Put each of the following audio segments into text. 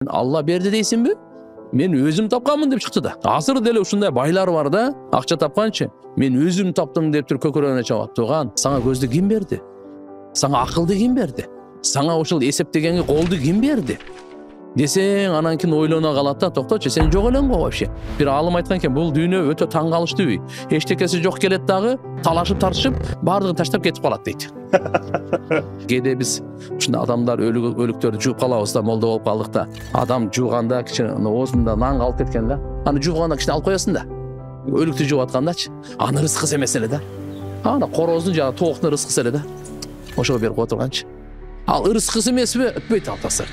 Алла берди дейсинби? Мен өзім тапқанмын деп шықты да. Азыр деле ушундай байлар бар да, акча тапканчы. Мен өзім таптым деп туруп көкөрөгүнө чабат. Туган, сага көздү ким берди? Сага акылды ким берди? Сага ушул эсептегенге колду ким берди? Десең, анан кийин ойлоно калат да, токточу, сен жок элең го вообще. Бир алым айткан экен, бул дүйнө өтө таң калыштуу үй. Эчтекеси жок келет дагы, талашып тартышып, баардыгын таштап кетип калат дейт. Кээде биз ушундай адамдар өлүктөрдү жууп калабыз да, молдо болуп калдык да. Адам жууганда кичине оозунда нан калып кеткен да. Аны жууганда кичине алып коесуң да. Өлүктү жууп аткандачы. Аны рызкысы эмес эле да. Аны короздун жана тооктун рызкысы эле да. Ошого берип отурганчы. Ал ырыскысы эмеспи, өтпөйт алтасы.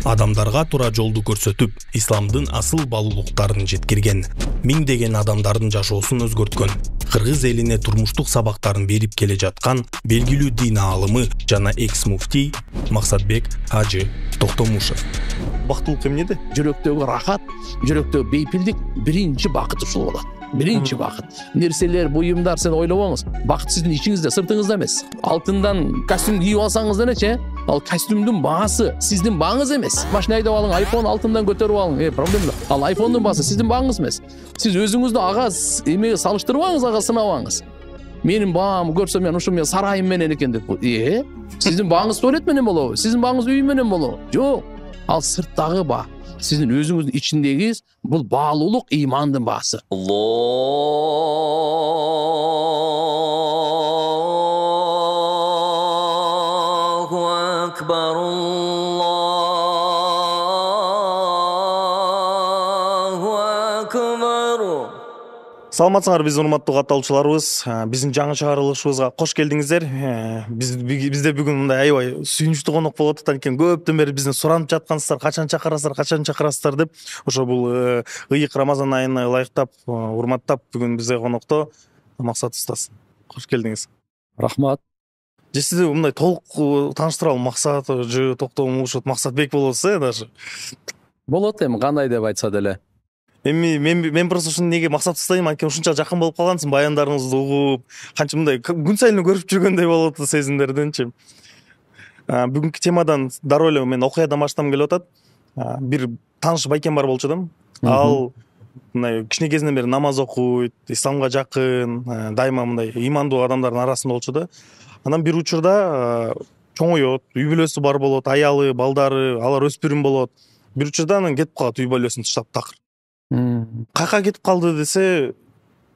Адамдарга туура жолду көрсөтүп, исламдын асыл балуулуктарын жеткирген, миңдеген адамдардын жашоосун өзгөрткөн, кыргыз элине турмуштук сабактарын берип келе жаткан белгилүү дин аалымы жана экс-муфтий Максатбек Ажы Токтомушев. Бактылык эмнеде? Жүрөктөгү рахат, жүрөктөгү бейпилдик биринчи бакыт ушул болот. Биринчи бакыт. Нерселер, буюмдар сен ойлобоңуз. Бакыт сиздин ичиңизде, сыртыңызда эмес. Алтындан костюм кийип алсаңыз делечи, ал костюмдун баасы сиздин бааңыз эмес. Машина айдап алың, iPhone алтындан көтөрүп алың, проблема жок. Ал iPhone'дун баасы сиздин бааңыз эмес. Сиз өзүңүздү ага эмеге салыштырбаңыз, ага сынабаңыз. Менин баам көрсө мен ушу мен сарайым менен экен деп. Сиздин бааңыз туалет менен болобу? Сиздин бааңыз үй менен болобу? Жок. Ал сырттагы баа. Сиздин өзүңүздүн ичиндеги бул баалуулук ыймандын баасы. Аллаху акбар, Аллаху акбар. Саламатсыңар биз урматтуу катталуучуларыбыз. Биздин жаңы чыгарылышыбызга кош келдиңиздер. Бизде бүгүн мындай аябай сүйүнүчтүү конок болуп атат экен. Көптөн бери бизден суранып жаткансыздар, качан чакырасыздар деп. Ошо бул ыйык Рамазан айына ылайыктап, урматтап бүгүн бизде конокто Максат устаз. Кош келдиңиз. Рахмат. Сизди мындай толук тааныштыралы. Максат Ж Токтомушев, Максатбек болот даже. Болот эми кандай деп айтса деле. Мен просто ушун неге Максат устайм, анткени ушунча жакын болуп калгансың, баяндарыңызды угуп, канча мындай күн сайын көрүп жүргөндөй болуп атат сезимдерденчи. Бүгүнкү темадан дароо эле мен окуядан баштагым келип атат. Бир тааныш байкем бар болчу да. Ал мындай кичине кезинен бери намаз окуйт, исламга жакын, дайыма мындай ыймандуу адамдардын арасында болчу да. Анан бир учурда чоңойот, үй бүлөсү бар болот, аялы, балдары, алар өспүрүм болот. Бир учурда анан кетип калат, үй бүлөсүн таштап такыр. Кайка кетип калды десе,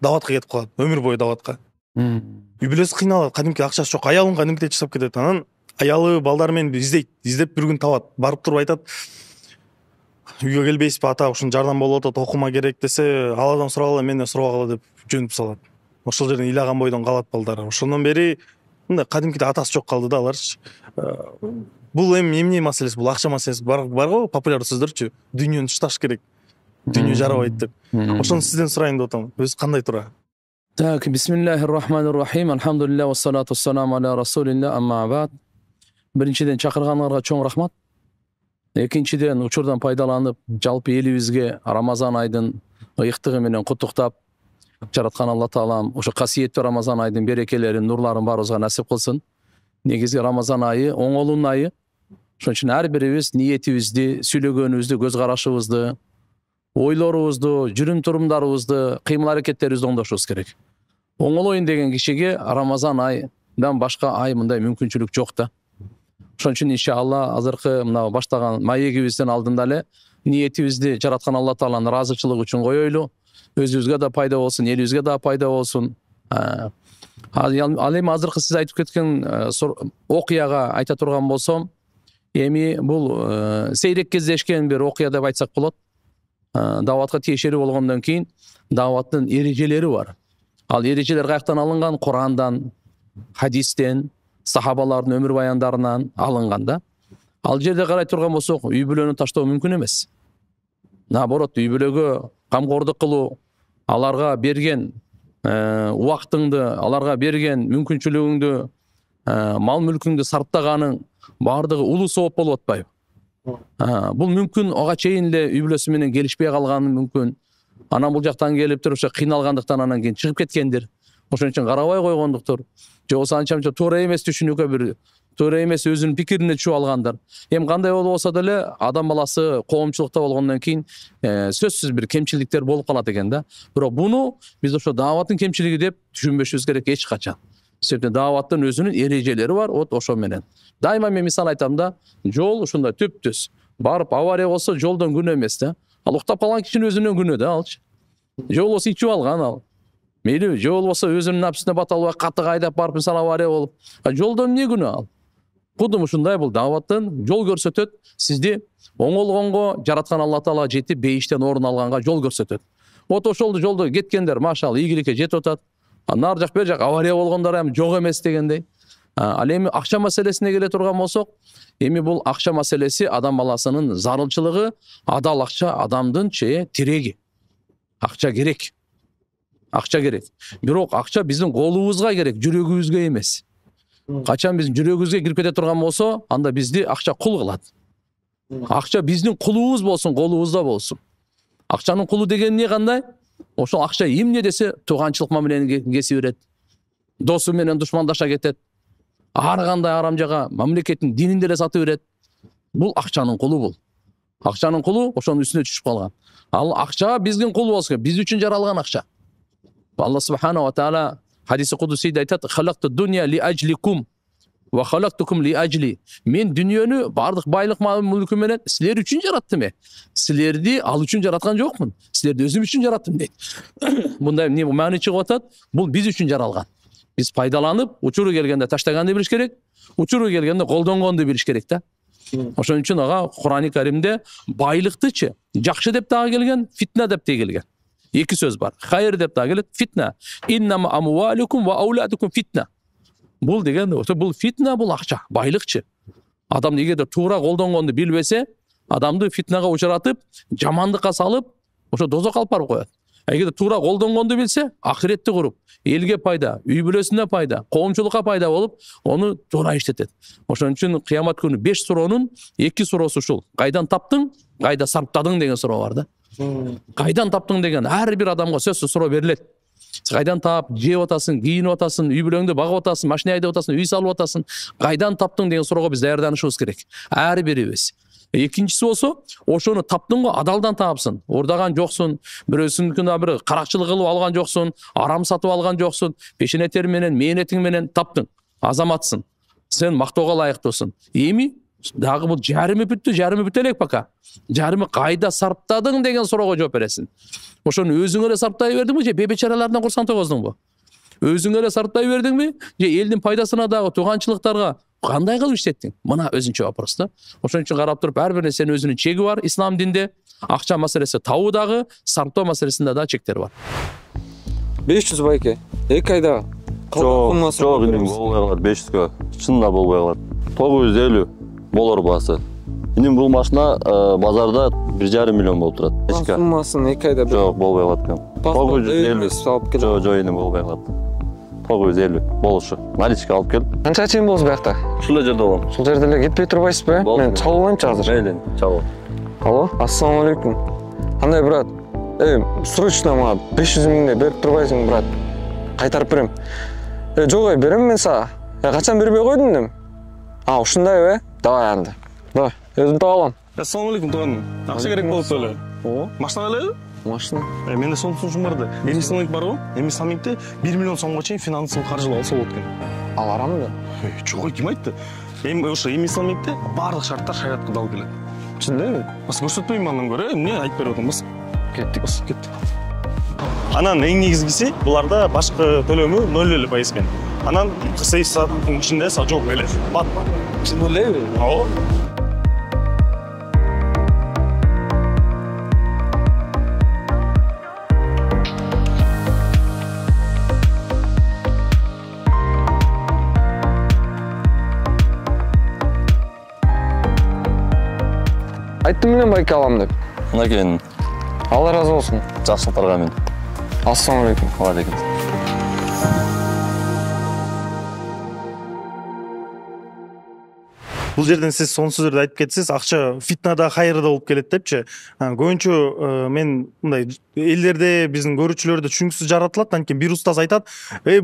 даватка кетип калат, өмүр бою даватка. Үй бүлөсү кыйналат, кадимки акчасы жок, аялын кадимкидей чыгып кетет. Анан аялы балдары менен издеп бир күн табат, барып туруп айтат: "Үйгө келбейсизби ата, ушун жардам болуп атат, окума керек" десе, ал адам сурагыла, менден сурабагыла деп жөнүп салат. Ошол жерден ыйлаган бойдон калат балдары. Ошондон бери мындай кадимкидей атасы жок калды да аларчы. Бул эми эмне маселеси, бул акча маселеси бар го, популярдуу сөздөрчү. Дүйнөнү ташташ керек. Дүйнө жарабайт деп. Ошону сизден сурайын деп атам. Өзү кандай тура? Так, бисмиллахир-рахманир-рахим. Алхамдулилlah ва салату вассаламу аля расулилlah, амма бад. Биринчиден чакырганыңарга чоң рахмат. Экинчиден учурдан пайдаланып, жалпы элибизге Рамазан айдын ыйыктыгы менен куттуктап, жараткан Алла Таалам ошо касиеттүү Рамазан айдын берекелерин, нурларын баарыбызга насип кылсын. Негизи Рамазан айы оңолуун айы. Ошон үчүн ар бирибиз ниетибизди, сүйлөгөнүбүздү, көз карашыбызды, ойлорубузду, жүрүм турумдарыбызды, кыймыл аракеттерибизди оңдошубуз керек. Оңолоюн деген кишиге Рамазан айдан башка ай мындай мүмкүнчүлүк жок да. Ошон үчүн иншалла азыркы мына баштаган маегибиздин алдында эле ниетибизди жараткан Алла Тааланын ыраазычылыгы үчүн коёйлу. Өзүбүзгө да пайда болсун, элибизге да пайда болсун. Ал эми азыркы сиз айтып кеткен окуяга айта турган болсом, эми бул сейрек кездешкен бир окуя деп айтсак болот. Даватка тиешелүү болгондон кийин даваттын эрежелери бар. Ал эрежелер каяктан алынган? Курандан, хадистен, сахабалардын өмүр баяндарынан алынган да. Ал жерде карай турган болсок, үй бүлөнү таштоо мүмкүн эмес. Наоборот, үй бүлөгө камкордук кылуу, аларга берген убактыңды, аларга берген мүмкүнчүлүгүңдү, мал мүлкүңдү сарптаганың баардыгы улуу сооп болуп атпайбы? Бул мүмкүн ага чейин эле үй бүлөсү менен келишпей калганы мүмкүн. Анан бул жактан келип туруп ошо кыйналгандыктан анан кийин чыгып кеткендир. Ошон үчүн карабай койгондуктур. Же болбосо анча-мынча туура эмес түшүнүүгө бир туура эмес өзүнүн пикирине түшүп алгандар. Эми кандай болсо деле адам баласы коомчулукта болгондон кийин сөзсүз бир кемчиликтер болуп калат экен да. Бирок буну биз ошо дааваттын кемчилиги деп түшүнбөшүбүз керек эч качан. Себептен дааваттын өзүнүн эрежелери бар, вот ошо менен. Дайыма мен мисал айтам да, жол ушундай түп-түз. Барып авария болсо жолдон күнөө эмес да. Ал уктап калган кишинин өзүнөн күнөө да алчы. Же болбосо ичип алган ал. Мейли, же болбосо өзүнүн напсысына бата албай катты айдап барып мисал авария болуп, жолдон эмне күнөө ал? Кудум ушундай бул дааваттын жол көрсөтөт, сизди оңолгонго жараткан Алла Таала жетип бейиштен орун алганга жол көрсөтөт. Вот ошол жолдо кеткендер машалла ийгиликке жетип атат. Нар жак бер жак авария болгондор эми жок эмес дегендей. Ал эми акча маселесине келе турган болсок, эми бул акча маселеси адам баласынын зарылчылыгы, адал акча адамдын тиреги. Акча керек. Акча керек. Бирок акча биздин колубузга керек, жүрөгүбүзгө эмес. Качан биздин жүрөгүбүзгө кирип кете турган болсо, анда бизди акча кул кылат. Акча биздин кулубуз болсун, колубузда болсун. Акчанын кулу деген эмне кандай? Ошол акча эмне десе, тууганчылык мамилени кесип берет. Досу менен душмандаша кетет. Ар кандай арам жага мамлекеттин динин деле сатып берет. Бул акчанын кулу бул. Акчанын кулу ошонун үстүнө түшүп калган. Ал акча биздин кул болсун, биз үчүн жаралган акча. Алла субхана ва таала хадиси кудусийде айтат: "Халакту дуnya ли ажликум ва халактукум ли ажли". Мен дүйнөнү бардык байлык мүлкү менен силер үчүн жараттым. Силерди ал үчүн жараткан жокмун. Силерди өзүм үчүн жараттым дейт. Мындай эмне маани чыгып атат? Бул биз үчүн жаралган. Биз пайдаланып, учуру келгенде таштаганды билиш керек, учуру келгенде колдонгонду билиш керек да. Ошон үчүн ага Кур'ан-ы Каримде байлыктычы жакшы деп дагы келген, фитна деп те келген. Эки сөз бар. Хайыр деп дагы келет, фитна. Иннама амвалукум ва ауладукум фитна. Бул деген, бул фитна, бул акча, байлыкчы. Адам эгерде туура колдонгонду билбесе, адамды фитнага учуратып, жамандыкка салып, ошо дозокко алып барып коет. Эгерде туура колдонгонду билсе, акыретти куруп, элге пайда, үй бүлөсүнө пайда, коомчулукка пайда болуп, ону туура иштетет. Ошон үчүн кыямат күнү 5 суроонун 2 суроосу ушул. Кайдан таптың, кайда сарптадың деген суроо бар да. Кайдан таптың деген ар бир адамга сөзсүз суроо берилет. Кайдан таап, жеп атасың, кийинип атасың, үй бүлөңдү багып атасың, машина айдап атасың, үй салып атасың. Кайдан таптың деген суроого биз даярданышыбыз керек. Ар бирибиз. Экинчиси болсо, ошону таптың го адалдан таапсың. Урдаган жоксуң, бирөөсүнүкүнө бир каракчылык кылып алган жоксуң, арам сатып алган жоксуң, пешене тери менен, мээнетиң менен таптың. Азаматсың. Сен мактоого ылайыктуусуң. Эми дагы бул жарымы бүтө элек пока. Жарымы кайда сарптадың деген суроого жооп бересиң. Ошону өзүң эле сарптай бердиңби же бебечаралардан курсант тогоздуңбу? Өзүң эле сарптай бердиңби же элдин пайдасына дагы тууганчылыктарга кандай кылып иштеттиң? Мына өзүнчө вопрос да. Ошон үчүн карап туруп ар бир нерсенин өзүнүн чеги бар ислам динде. Акча маселеси табуу дагы, сарптоо маселесинде да чектер бар. 500 байке. 2 айда. Жок, эми болбой калат 500гө. Чынында болбой калат. 950 болор баасы. Менин бул машина базарда 1,5 миллион болуп турат. Суммасын 2 айда. Жок, болбой калат экен. 950 Жок, эми болбой калат. 950 болушу. Наличка алып кел. Канча чейин болсуз буякта? Ушул жерде болом. Ушул жерде эле кетпей турбайсызбы? Мен чалып алайынчы азыр. Мейлин, чалып. Алло, ассаламу алейкум. Кандай брат? Срочно мага 500 миңди берип турбайсың, брат? Кайтарып берем. Жок, берем мен сага. Качан бербей койдуң дем? Ушундайбы? Давай анда. Давай, өзүм таап алам. Ассаламу алейкум, тууганым. Акча керек болуп эле. Машина калайбы? Машина. Менде сонун сунушум бар да. Эми самик бар го? Эми самикте 1 миллион сомго чейин финансылык каржылап алса болот экен. Ал арамы да? Жок, ким айтты? Эми ошо эми самикте баардык шарттар шариатка дал келет. Чындабы? Бас көрсөтпөйм андан көрө, эмне айтып берип атам, бас. Кеттик, бас, кеттик. Анан эң негизгиси буларда башкы төлөмү 0% менен. Анан 48 сааттын ичинде жооп келет. Бат. Чын элеби? Ооба. Айттым менен байке алам деп. Мынакейин. Алла разы болсун. Жакшылыктарга мен. Ассаламу алейкум. Алейкум. бул жерден сиз сонун сөздөрдү айтып кетсиз, акча фитнада кайрда болуп келет депчи. Көбүнчө мен мындай элдерде, биздин көрүүчүлөрдө түшүнүксүз жаратылат. Анткени бир устаз айтат,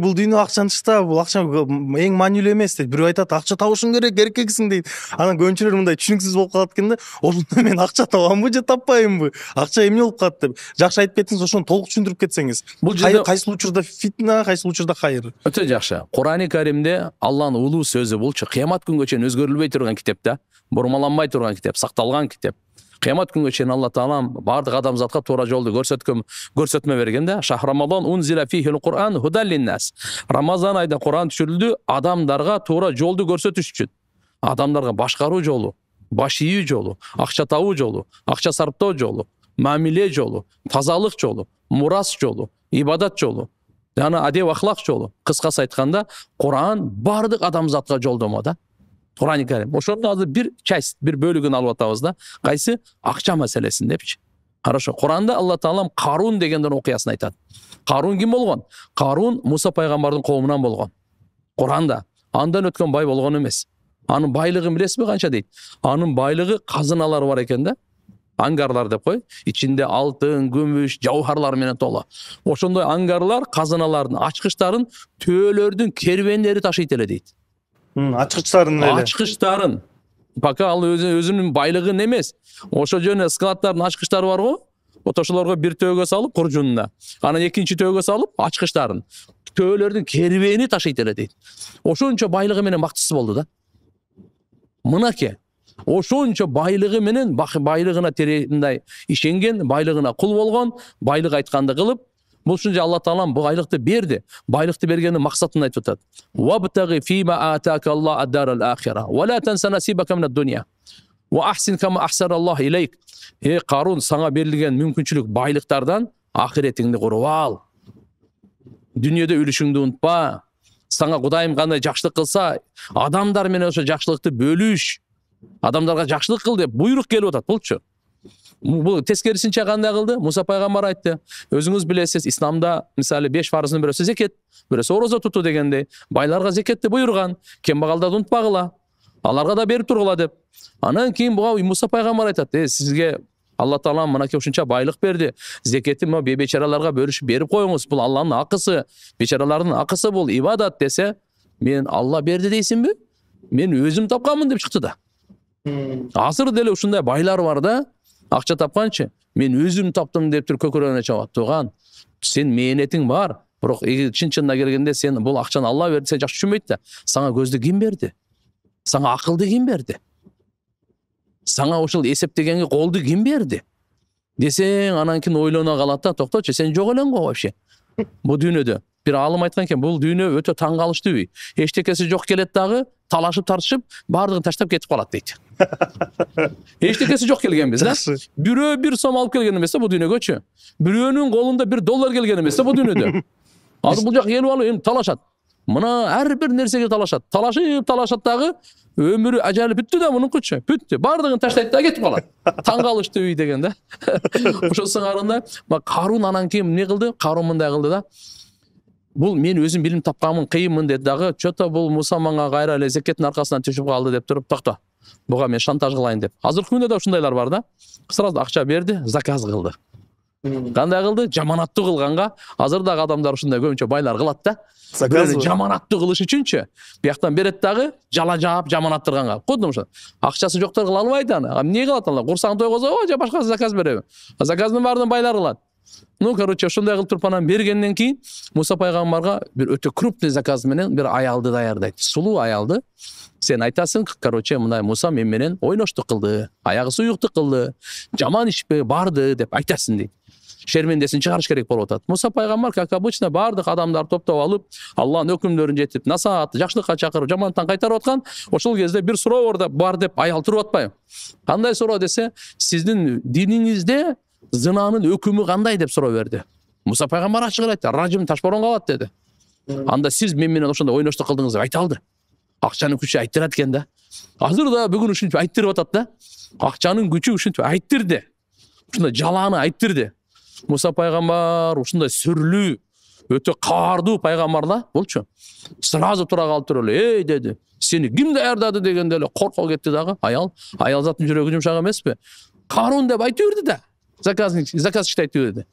бул дүйнө акчанын ишта, бул акча эң маанилүү эмес дейт. Бирөө айтат, акча табышың керек, эркексиң дейт. Анан көбүнчөлөр мындай түшүнүксүз болуп калат экен да. Ошондо мен акча табамбы же таппайбымбы? Акча эмне болуп калат деп. Жакшы айтып кеттиңиз, ошону толук түшүндүрүп кетсеңиз. Бул жерде Кайсыл учурда фитна, кайсыл учурда кайыр? өтө жакшы. Кур'ани Каримде Алланын улуу сөзү булчу кыямат күнгө чейин өзгөрүлбөй турган китеп да. Бурмаланбай турган китеп, сакталган китеп. Кыямат күнгө чейин Алла Таалам бардык адамзатка туура жолду көрсөтмө берген да. Шахрамадан унзила фихил Кур'ан худан линнас. Рамазан айда Кур'ан түшүрүлдү адамдарга туура жолду көрсөтүш үчүн. Адамдарга башкаруу жолу, баш ийүү жолу, акча табуу жолу, акча сарптоо жолу, мамиле жолу, тазалык жолу, мурас жолу, ибадат жолу, жана адеп ахлак жолу. Кыскасы айтканда, Кур'ан бардык адамзатка жолдомо да. Кур'ани Карим. Ошондо азыр бир часть, бир бөлүгүн алып атабыз да. Кайсы? Акча маселесин депчи. Хорошо. Кур'анда Алла Таалам Карун дегенден окуясын айтат. Карун ким болгон? Карун Муса пайгамбардын коомунан болгон. Кур'анда андан өткөн бай болгон эмес. Анын байлыгын билесизби канча дейт? Анын байлыгы казыналары бар экен да. Ангарлар деп кой. Ичинде алтын, күмүш, жауһарлар менен толо. Ошондой ангарлар казыналардын ачкычтарын төөлөрдүн кервендери ташыйт эле дейт. Ачкычтарын эле. Ачкычтарын. Пока ал өзүнүн байлыгын эмес. Ошо жөнү складдардын ачкычтары бар го. Ошолорго бир төөгө салып куржунуна. Анан экинчи төөгө салып ачкычтарын. Төөлөрдүн кервени ташыйт эле дейт. Ошончо байлыгы менен бактысыз болду да. Мынакей. Ошончо байлыгы менен байлыгына мындай ишенген, байлыгына кул болгон, байлык айтканды кылып, бул үчүн Алла Таалам бул байлыкты берди. Байлыкты бергендин максатын айтып атат. Вабтагы фима атака Аллах ад-дарал ахира, ва ла танса насибака мин ад-дунья. Ва ахсин кама ахсара Аллах илейк. Карун, сага берилген мүмкүнчүлүк байлыктардан ахиретиңди куруп ал. Дүйнөдө үлүшүңдү унутпа. Сага Кудайым кандай жакшылык кылса, адамдар менен ошо жакшылыкты бөлүш. Адамдарга жакшылык кыл деп буйрук келип атат булчу. Бул тескерисинче кандай кылды? Муса пайгамбар айтты. Өзүңүз билесиз, исламда мисалы 5 фарыздын бирөөсү зекет, бирөөсү орозо тутуу дегендей. Байларга зекетти буйруган, кембагалдарды унутпагыла, аларга да берип тургула деп. Анан кийин буга Муса пайгамбар айтат: сизге Алла Таалам мынакей ушунча байлык берди. Зекетти бечараларга бөлүшүп берип коюңуз. Бул Алланын акысы, бечаралардын акысы, бул ибадат десе, мен Алла берди дейсинби? Мен өзүм тапканмын деп чыкты да. Азыр деле ушундай байлар бар да, акча тапканчы, мен өзүм таптым деп туруп көкөрөгүнө чабат. Туган, сен мээнетиң бар, бирок чын-чынына келгенде сен бул акчаны Алла берди, сен жакшы түшүнбөйт да. Сага көздү ким берди? Сага акылды ким берди? Сага ушул эсептегенге колду ким берди? Десең, анан кийин ойлоно калат да, токточу, сен жок элең го вообще. Бул дүйнөдө бир алым айткан экен, бул дүйнө өтө таң калыштуу үй. Эчтекеси жок келет дагы, талашып тартышып, бардыгын таштап кетип калат дейт. Эчтекеси жок келгенбиз да. Бирөө 1 сом алып келген эмес да бул дүйнөгөчү. Бирөөнүн колунда $1 келген эмес да бул дүйнөдө. Азыр бул жак келип алып эми талашат. Мына ар бир нерсеге талашат. Талашат дагы өмүрү ажалы бүттү да мунункучу. Бүттү. Бардыгын таштайт да кетип калат. Таң калыштуу үй деген да. Ошол сыңарында Карун анан кийин эмне кылды? Карун мындай кылды да. Бул мен өзүм билим тапканмын, кыйынмын деди дагы. Чото бул Муса мага кайра эле зекеттин аркасынан түшүп калды деп туруп, токто. Буга мен шантаж кылайын деп. Азыркы күндө да ушундайлар бар да. Сразу акча берди, заказ кылды. Кандай кылды? Жаманаттуу кылганга, азыр дагы адамдар ушундай көбүнчө байлар кылат да. Заказ жаманаттуу кылыш үчүнчү. Бияктан берет дагы жала жаап жаманаттырганга. Кудум ошо. Акчасы жоктор кыла албайт аны. Эмне кылат алар? Курсагын тойгозобу же башка заказ береби? Заказдын баарын байлар кылат. Короче, ошондой кылып туруп анан бергенден кийин Муса пайгамбарга бир өтө крупный заказ менен бир аялды даярдайт. Сулуу аялды. Сен айтасың, короче, мындай Муса мен менен ойноштук кылды, аягы суюктук кылды, жаман ишпе барды деп айтасың дейт. Шермендесин чыгарыш керек болуп атат. Муса пайгамбар, как обычно, бардык адамдар топтоп алып, Алланын өкүмдөрүн жетип, насаат, жакшылыкка чакырып, жамандыктан кайтарып аткан. Ошол кезде бир суроо бар деп аял туруп атпайбы? Кандай суроо десе, сиздин диниңизде зынанын өкүмү кандай деп суроо берди. Муса пайгамбар ачык айтты, ражим ташборонго алат деди. Анда сиз мен менен ошондой ойноштук кылдыңыз деп айта алды. Акчанын күчү айттырат экен да. Азыр да бүгүн ушинтип айттырып атат да. Акчанын күчү ушинтип айттырды. Ушундай жалааны айттырды. Муса пайгамбар ушундай сүрлүү, өтө каардуу пайгамбар да болчу. Сразу тура калып туруп эле, "Эй" деди. "Сени ким даярдады?" дегенде эле корко кетти дагы. Аял заттын жүрөгү жумшак эмеспи? Карун деп айтып берди да. Заказчик айтып берди.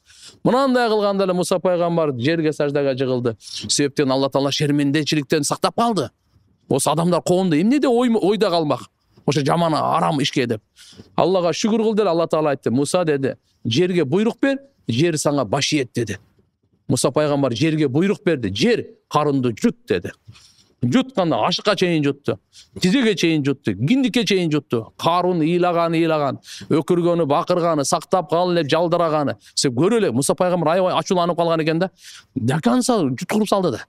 Мынандай кылганда эле Муса пайгамбар жерге саждага жыгылды. Себептен Алла Таала шермендечиликтен сактап калды. Осы адамдар коомдо эмнеде ойда калмак? Ошо жаман арам ишке деп. Аллага шүгүр кыл деп Алла Таала айтты. Муса деди, жерге буйрук бер, жер сага баш ийет деди. Муса пайгамбар жерге буйрук берди. Жер карынды жут деди. Jutkanda aşıkka çeyin juttu. Tizege çeyin juttu. Gindike çeyin juttu. Karun iyilagan. Ökürgönü, bakırganı, saktap kalın hep jaldıragаны. Sen görele Musa Peygamber aybay açulanıp kalgan eкен да. Dakansa jutkurup saldı da.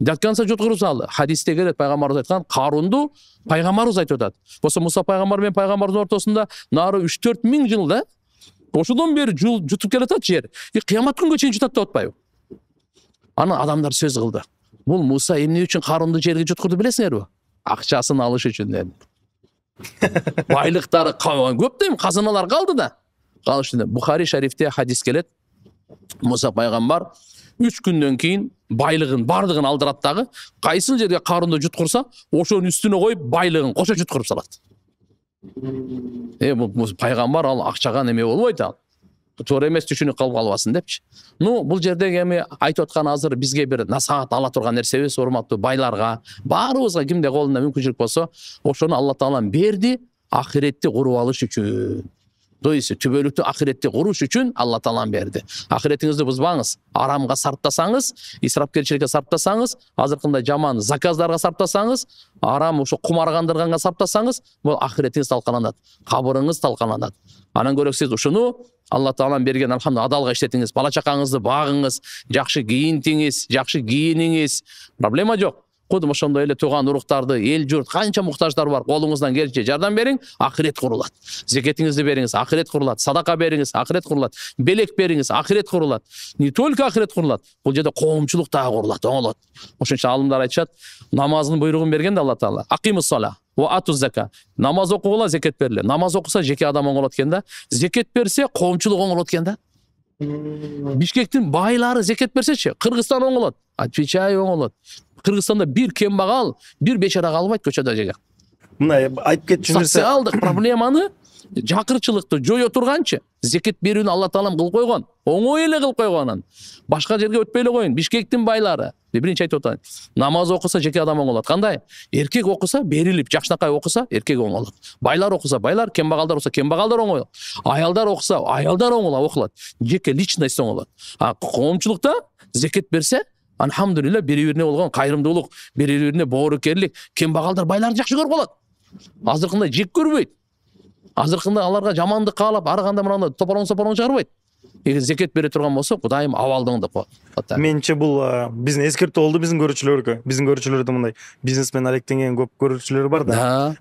Dakansa jutkurup saldı. Hadiste gelet Peygamberimiz aytkan Karundu Peygamberimiz aytып атат. Болсо Musa Peygamber мен Peygamberimiz ortasında nары 3-4 ming yıl da ошодон бери jutуп келатат жер. Кыямат күнгө чейин жутат деп атпайбы? Аны адамдар сөз кылды. Бул Муса эмне үчүн Карунду жерге jutkурду билесиңерби? Акчасын алыш үчүн деди. Байлыктары көп дейм, казыналар калды да. Калыш үчүн. Бухари шарифте хадис келет. Муса пайгамбар 3 күндөн кийин байлыгын бардыгын алдырат дагы, кайсыл жерге Карунду jutkурса, ошонун үстүнө коюп байлыгын кошо jutkуруп салат. Бул пайгамбар ал акчага неме болбойт ал. Туура эмес түшүнүп калып калбасын депчи. Бул жерде эми айтып аткан азыр бизге бир насаат ала турган нерсебиз, урматтуу байларга, баарыбызга кимде колунда мүмкүнчүлүк болсо, ошону Алла Таала берди, ахиретти куруп алыш үчүн. То есть түбөлүктүү ахиретти куруш үчүн Алла Таала берди. Ахиретиңизди бузбаңыз, арамга сарптасаңыз, исрапкерчиликке сарптасаңыз, азыркындай жаман заказдарга сарптасаңыз, арам ошо кумаргандырганга сарптасаңыз, бул ахиретиңиз талкаланат, кабырыңыз талкаланат. Анан көрөк сиз ушуну Алла Таалам берген алхамдулилlah адалга иштетиңиз, бала чакаңызды багыңыз, жакшы кийинтиңиз, жакшы кийиниңиз, проблема жок. Кудум ошондой эле тууган уруктарды, эл журт канча муктаждар бар, колуңуздан келишинче жардам бериң, ахирет курулат. Зекетиңизди бериңиз, ахирет курулат. Садака бериңиз, ахирет курулат. Белек бериңиз, ахирет курулат. Не только ахирет курулат, бул жерде коомчулук дагы курулат, оңолот. Ошон үчүн алымдар айтышат, намаздын буйругун берген да Алла Таала. Акимус сала ва атуз зака. Намаз окугула, зекет берле. Намаз окуса жеке адам оңолот экен да. Зекет берсе коомчулук оңолот экен да. Бишкектин байлары зекет берсечи, Кыргызстан оңолот. Отвечаю, оңолот. Кыргызстанда бир кембагал, бир бечара калбайт көчөдө жеге. Мына айтып кетчү нерсе. Социалдык проблеманы, жакырчылыкты жое турганчы, зекет берүүнү Алла Таалам кылып койгон. Оңой эле кылып койгон анан. Башка жерге өтпөй эле коюн. Бишкектин байлары. Биринчи айтып атат. Намаз окуса жеке адам оңолот. Кандай? Эркек окуса, берилип, жакшынакай окуса, эркек оңолот. Байлар окуса, байлар, кембагалдар окуса, кембагалдар оңолот. Аялдар окуса, аялдар окулат. Жеке личность оңолот. Коомчулукта зекет берсе, алхамдулилlah бири-бирине болгон кайрымдуулук, бири-бирине боорукерлик, кембагалдар байларды жакшы көрүп калат. Азыркындай жек көрбөйт. Азыркында аларга жамандык каалап, арганда мынандай топороң чыгарбайт. Эгер зекет бере турган болсо, Кудайым абалдыңды коет. Менче бул биздин эскертүү болду биздин көрүүчүлөргө. Биздин көрүүчүлөрдө мындай бизнесмен алектенген көп көрүүчүлөр бар да.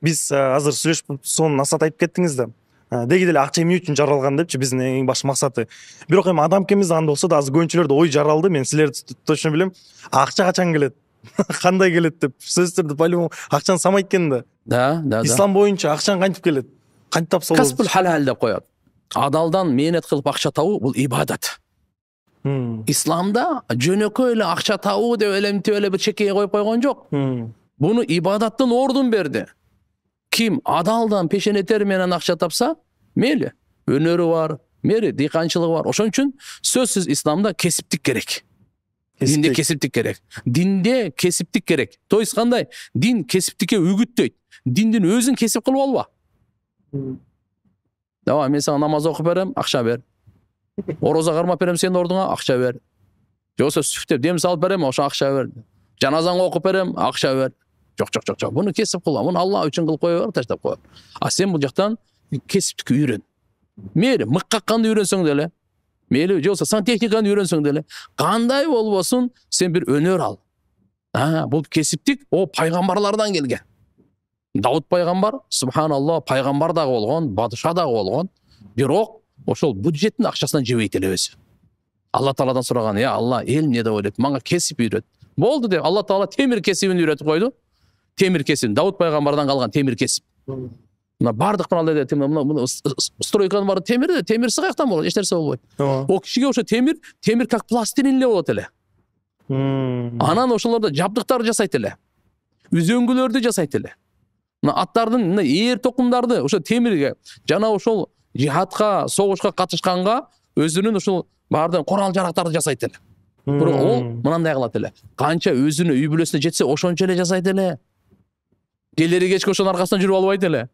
Биз азыр сүйлөшүп сонун насаат айтып кеттиңиз да. Деги деле акча эмне үчүн жаралган депчи, биздин эң башкы максаты. Бирок эми адам экенбиз анда болсо да азыр көбүнчүлөрдө ой жаралды. Мен силерди точно билем. Акча качан келет? Кандай келет деп сөз түрдө по-любому акчаны самайт экен да. Да. Ислам боюнча акчаны кантип келет? Кантип тапса болот? Касбул халал деп коет. Адалдан мээнет кылып акча табуу бул ибадат. Исламда жөнөкөй эле акча табуу деп элемтип эле бир чекеге коюп койгон жок. Буну ибадаттын ордун берди. Ким адалдан пешенетер менен акча тапса, мейли, өнөрү бар, мейли, дыйканчылыгы бар. Ошон үчүн сөзсүз исламда кесиптик керек. Динде кесиптик керек. Динде кесиптик керек. То есть кандай? Дин кесиптикке үгүттөйт. Диндин өзүн кесип кылып алба. Давай, мен сага намаз окуп берем, акча бер. Ороза кармап берем сенин ордуңа, акча бер. Жоксо сүфтеп дем салып берем, ошо акча бер. Жаназаңа окуп берем, акча бер. Жок. Буну кесип кылба. Буну Алла үчүн кылып кое бер, таштап кое. Сен бул жактан кесиптикке үйрөн. Мейли, мык какканды үйрөнсөң деле. Мейли, жоксо сантехниканы үйрөнсөң деле. Кандай болбосун, сен бир өнөр ал. Бул кесиптик о пайгамбарлардан келген. Дауд пайгамбар, субханаллах, пайгамбар дагы болгон, бадыша дагы болгон. Бирок ошол бюджеттин акчасынан жебейт эле өзү. Алла Тааладан сураган, "Я Алла, эл эмне деп ойлойт? Мага кесип үйрөт." Болду деп Алла Таала темир кесибин үйрөтүп койду. Темир кесибин Дауд пайгамбардан калган темир кесип. мына бардык мына стройканын баары темир, темирси каяктан болот, эч нерсе болбойт. О кишиге ошо темир как пластилин эле болот эле. Анан ошолордо жабдыктарды жасайт эле. Үзөңгүлөрдү жасайт эле. Мына аттардын, мына ээр токумдарды ошо темирге жана ошол жихадка, согушка катышканга өзүнүн ушул баардык курал жарактарды жасайт эле. Бирок ол мынандай кылат эле. Канча өзүнүн үй бүлөсүнө жетсе, ошончо эле жасайт эле. Келери кечке ошонун аркасынан жүрүп албайт эле.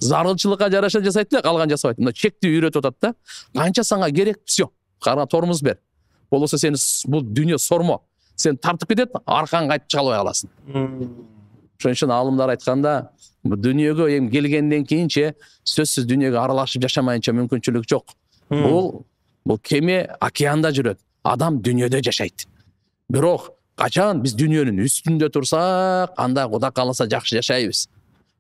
Зарылчылыкка жараша жасайт эле, калган жасабайт. Мына чекти үйрөтүп атат да. Канча сага керек, всё. Кара тормуз бер. Болбосо сени бул дүйнө сормо. Сен тартып кетет, аркаң кайтып чыга албай каласың. Ошон үчүн аалымдар айтканда, дүйнөгө эми келгенден кийинче сөзсүз дүйнөгө аралашып жашамайынча мүмкүнчүлүк жок. Бул кеме океанда жүрөт, адам дүйнөдө жашайт. Бирок качан биз дүйнөнүн үстүндө турсак, анда Кудай кааласа жакшы жашайбыз.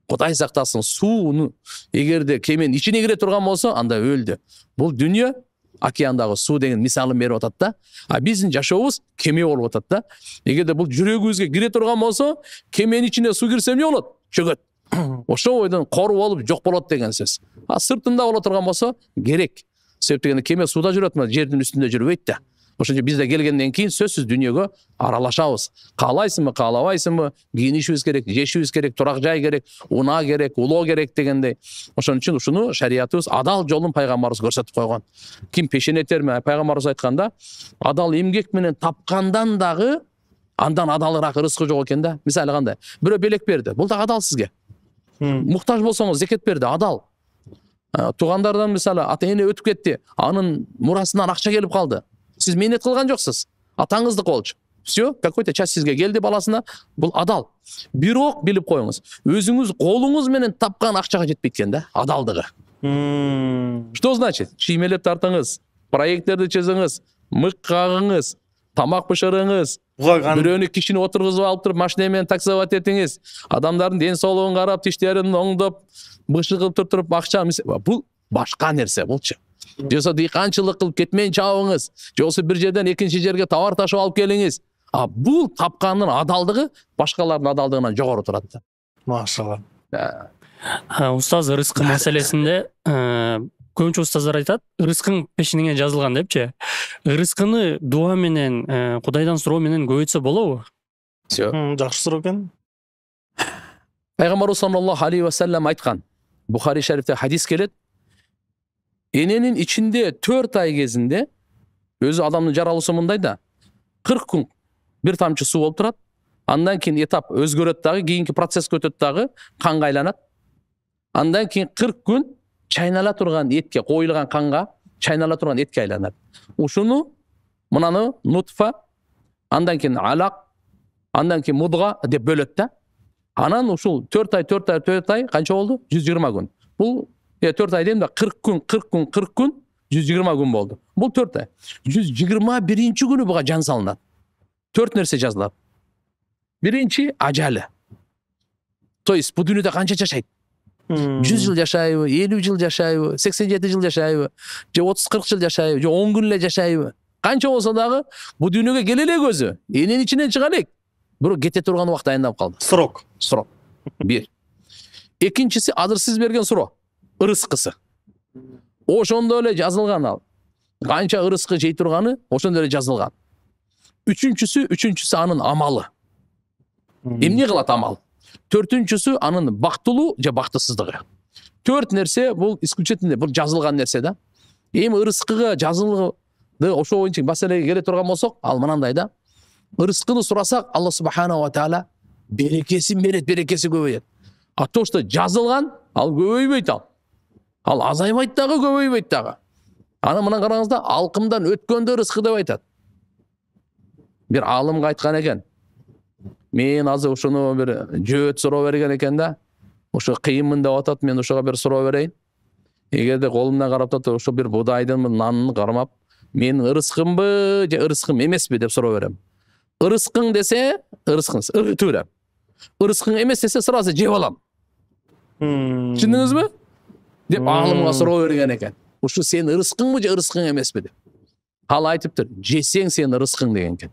Кудай сактасын, сууну эгерде кеменин ичине кире турган болсо, анда өлдү. Бул дүйнө океандагы суу деген мисалын берип атат да. А биздин жашообуз кеме болуп атат да. Эгерде бул жүрөгүбүзгө кире турган болсо, кеменин ичине суу кирсе эмне болот? Чөгөт. Ошол бойдон кору болуп жок болот деген сөз. А сыртында боло турган болсо, керек. Себеп дегенде кеме сууда жүрөт, жердин үстүндө жүрбөйт да. Ошончо бизде келгенден кийин сөзсүз дүйнөгө аралашабыз. Каалайсыңбы, каалабайсыңбы, кийинишибиз керек, жешибиз керек, турак жай керек, унаа керек, улоо керек дегендей. Ошон үчүн ушуну шариятыбыз адал жолун пайгамбарыбыз көрсөтүп койгон. Ким пешенетерме? Пайгамбарыбыз айтканда, адал эмгек менен тапкандан дагы андан адалыраак рызкы жок экен да. Мисалы кандай? Бирөө белек берди. Бул да адал сизге. Муктаж болсоңуз зекет берди, адал. Тугандардан мисалы ата эне өтүп кетти, анын мурасынан акча келип калды. Сиз менет кылган жоксуз. Атаңыздык болчу. Всё, какой-то часть сизге келди баласына. Бул адал. Бирок билип коюңуз, өзүңүз колуңуз менен тапкан акчага жетпейт экен да, адалдыгы. Что значит? Чиймелеп тартыңыз, проекттерди чызыңыз, мык кагыңыз, тамак бышырыңыз, бирөөнү кишини отургузуп алып туруп машина менен таксовать этиңиз, адамдардын ден соолугун карап, тиштерин оңдоп, бышыгып туруп акча, бул башка нерсе болчу. Жосо дыйканчылык кылып кетмен чабыңыз, жосо бир жерден экинчи жерге товар ташып алып келиңиз. А бул тапкандын адалдыгы башкалардын адалдыгынан жогору турат да. Машалла. Устаз, рызкы маселесинде көбүнчө устаздар айтат, рызкың пешиниңе жазылган депчи. Рызкыны дуа менен, Кудайдан суроо менен көбөйтсө болобу? Жакшы суроо экен. Пайгамбарыбыз саллаллаху алейхи ва саллям айткан. Бухари шарифте хадис келет. Эненин ичинде 4 ай кезинде өзү адамдын жаралуусу мындай да, 40 күн бир тамчы суу болуп турат. Андан кийин этап өзгөрөт дагы, кийинки процесске өтөт дагы, канга айланат. Андан кийин 40 күн чайнала турган этке, коюлган канга чайнала турган этке айланат. Ушуну мынаны нутфа, андан кийин алак, андан кийин мудга деп бөлөт да. Анан ушул 4 ай канча болду? 120 күн. Бул 4 ай дейм да 40 күн, 120 күн болду. Бул 4 ай. 121-чи күнү буга жан салынат. 4 нерсе жазылат. Биринчи ажалы. То есть бул дүйнөдө канча жашайт? 100 жыл жашайбы, 50 жыл жашайбы, 87 жыл жашайбы, же 30-40 жыл жашайбы, же 10 күн эле жашайбы? Канча болсо дагы бул дүйнөгө келе элек өзү. Эненин ичинен чыга элек. Бирок кете турган убакыт дайындап калды. Срок. Бир. Экинчиси азыр сиз берген суроо. Ырыскысы. Ошондо эле жазылган ал. Канча ырыскы жей турганы ошондо эле жазылган. Үчүнчүсү анын амалы. Эмне кылат амал? Төртүнчүсү анын бактылуу же бактысыздыгы. 4 нерсе бул исключительно бул жазылган нерсе да. Эми ырыскыга жазылды ошо боюнча маселеге келе турган болсок, ал мынандай да. Ырыскыны сурасак, Алла субханаху ва таала берекесин берет, берекеси көбөйөт. А то, что жазылган, ал көбөйбөйт ал. Ал азайбайт дагы, көбөйбөйт дагы. Аны мына караңызда, алкымдан өткөндө рызкы деп айтат. Бир алымга айткан экен. Мен азыр ушуну бир жөөт суроо берген экен да. Ошо кыйынмын деп атат, мен ошого бир суроо берейин. Эгерде колумдан карап турса, ошо бир будайдын нанын кармап, мен ырыскымбы же ырыскым эмеспи деп суроо берем. Ырыскың десе, ырыскыңыз, ыргытып берем. Ырыскың эмес десе, сразу жеп алам. Түшүндүңүзбү? Деп алымга суроо берген экен. Ушу сен ырыскыңбы же ырыскың эмеспи деп. Ал айтыптыр, жесең сен ырыскың деген экен.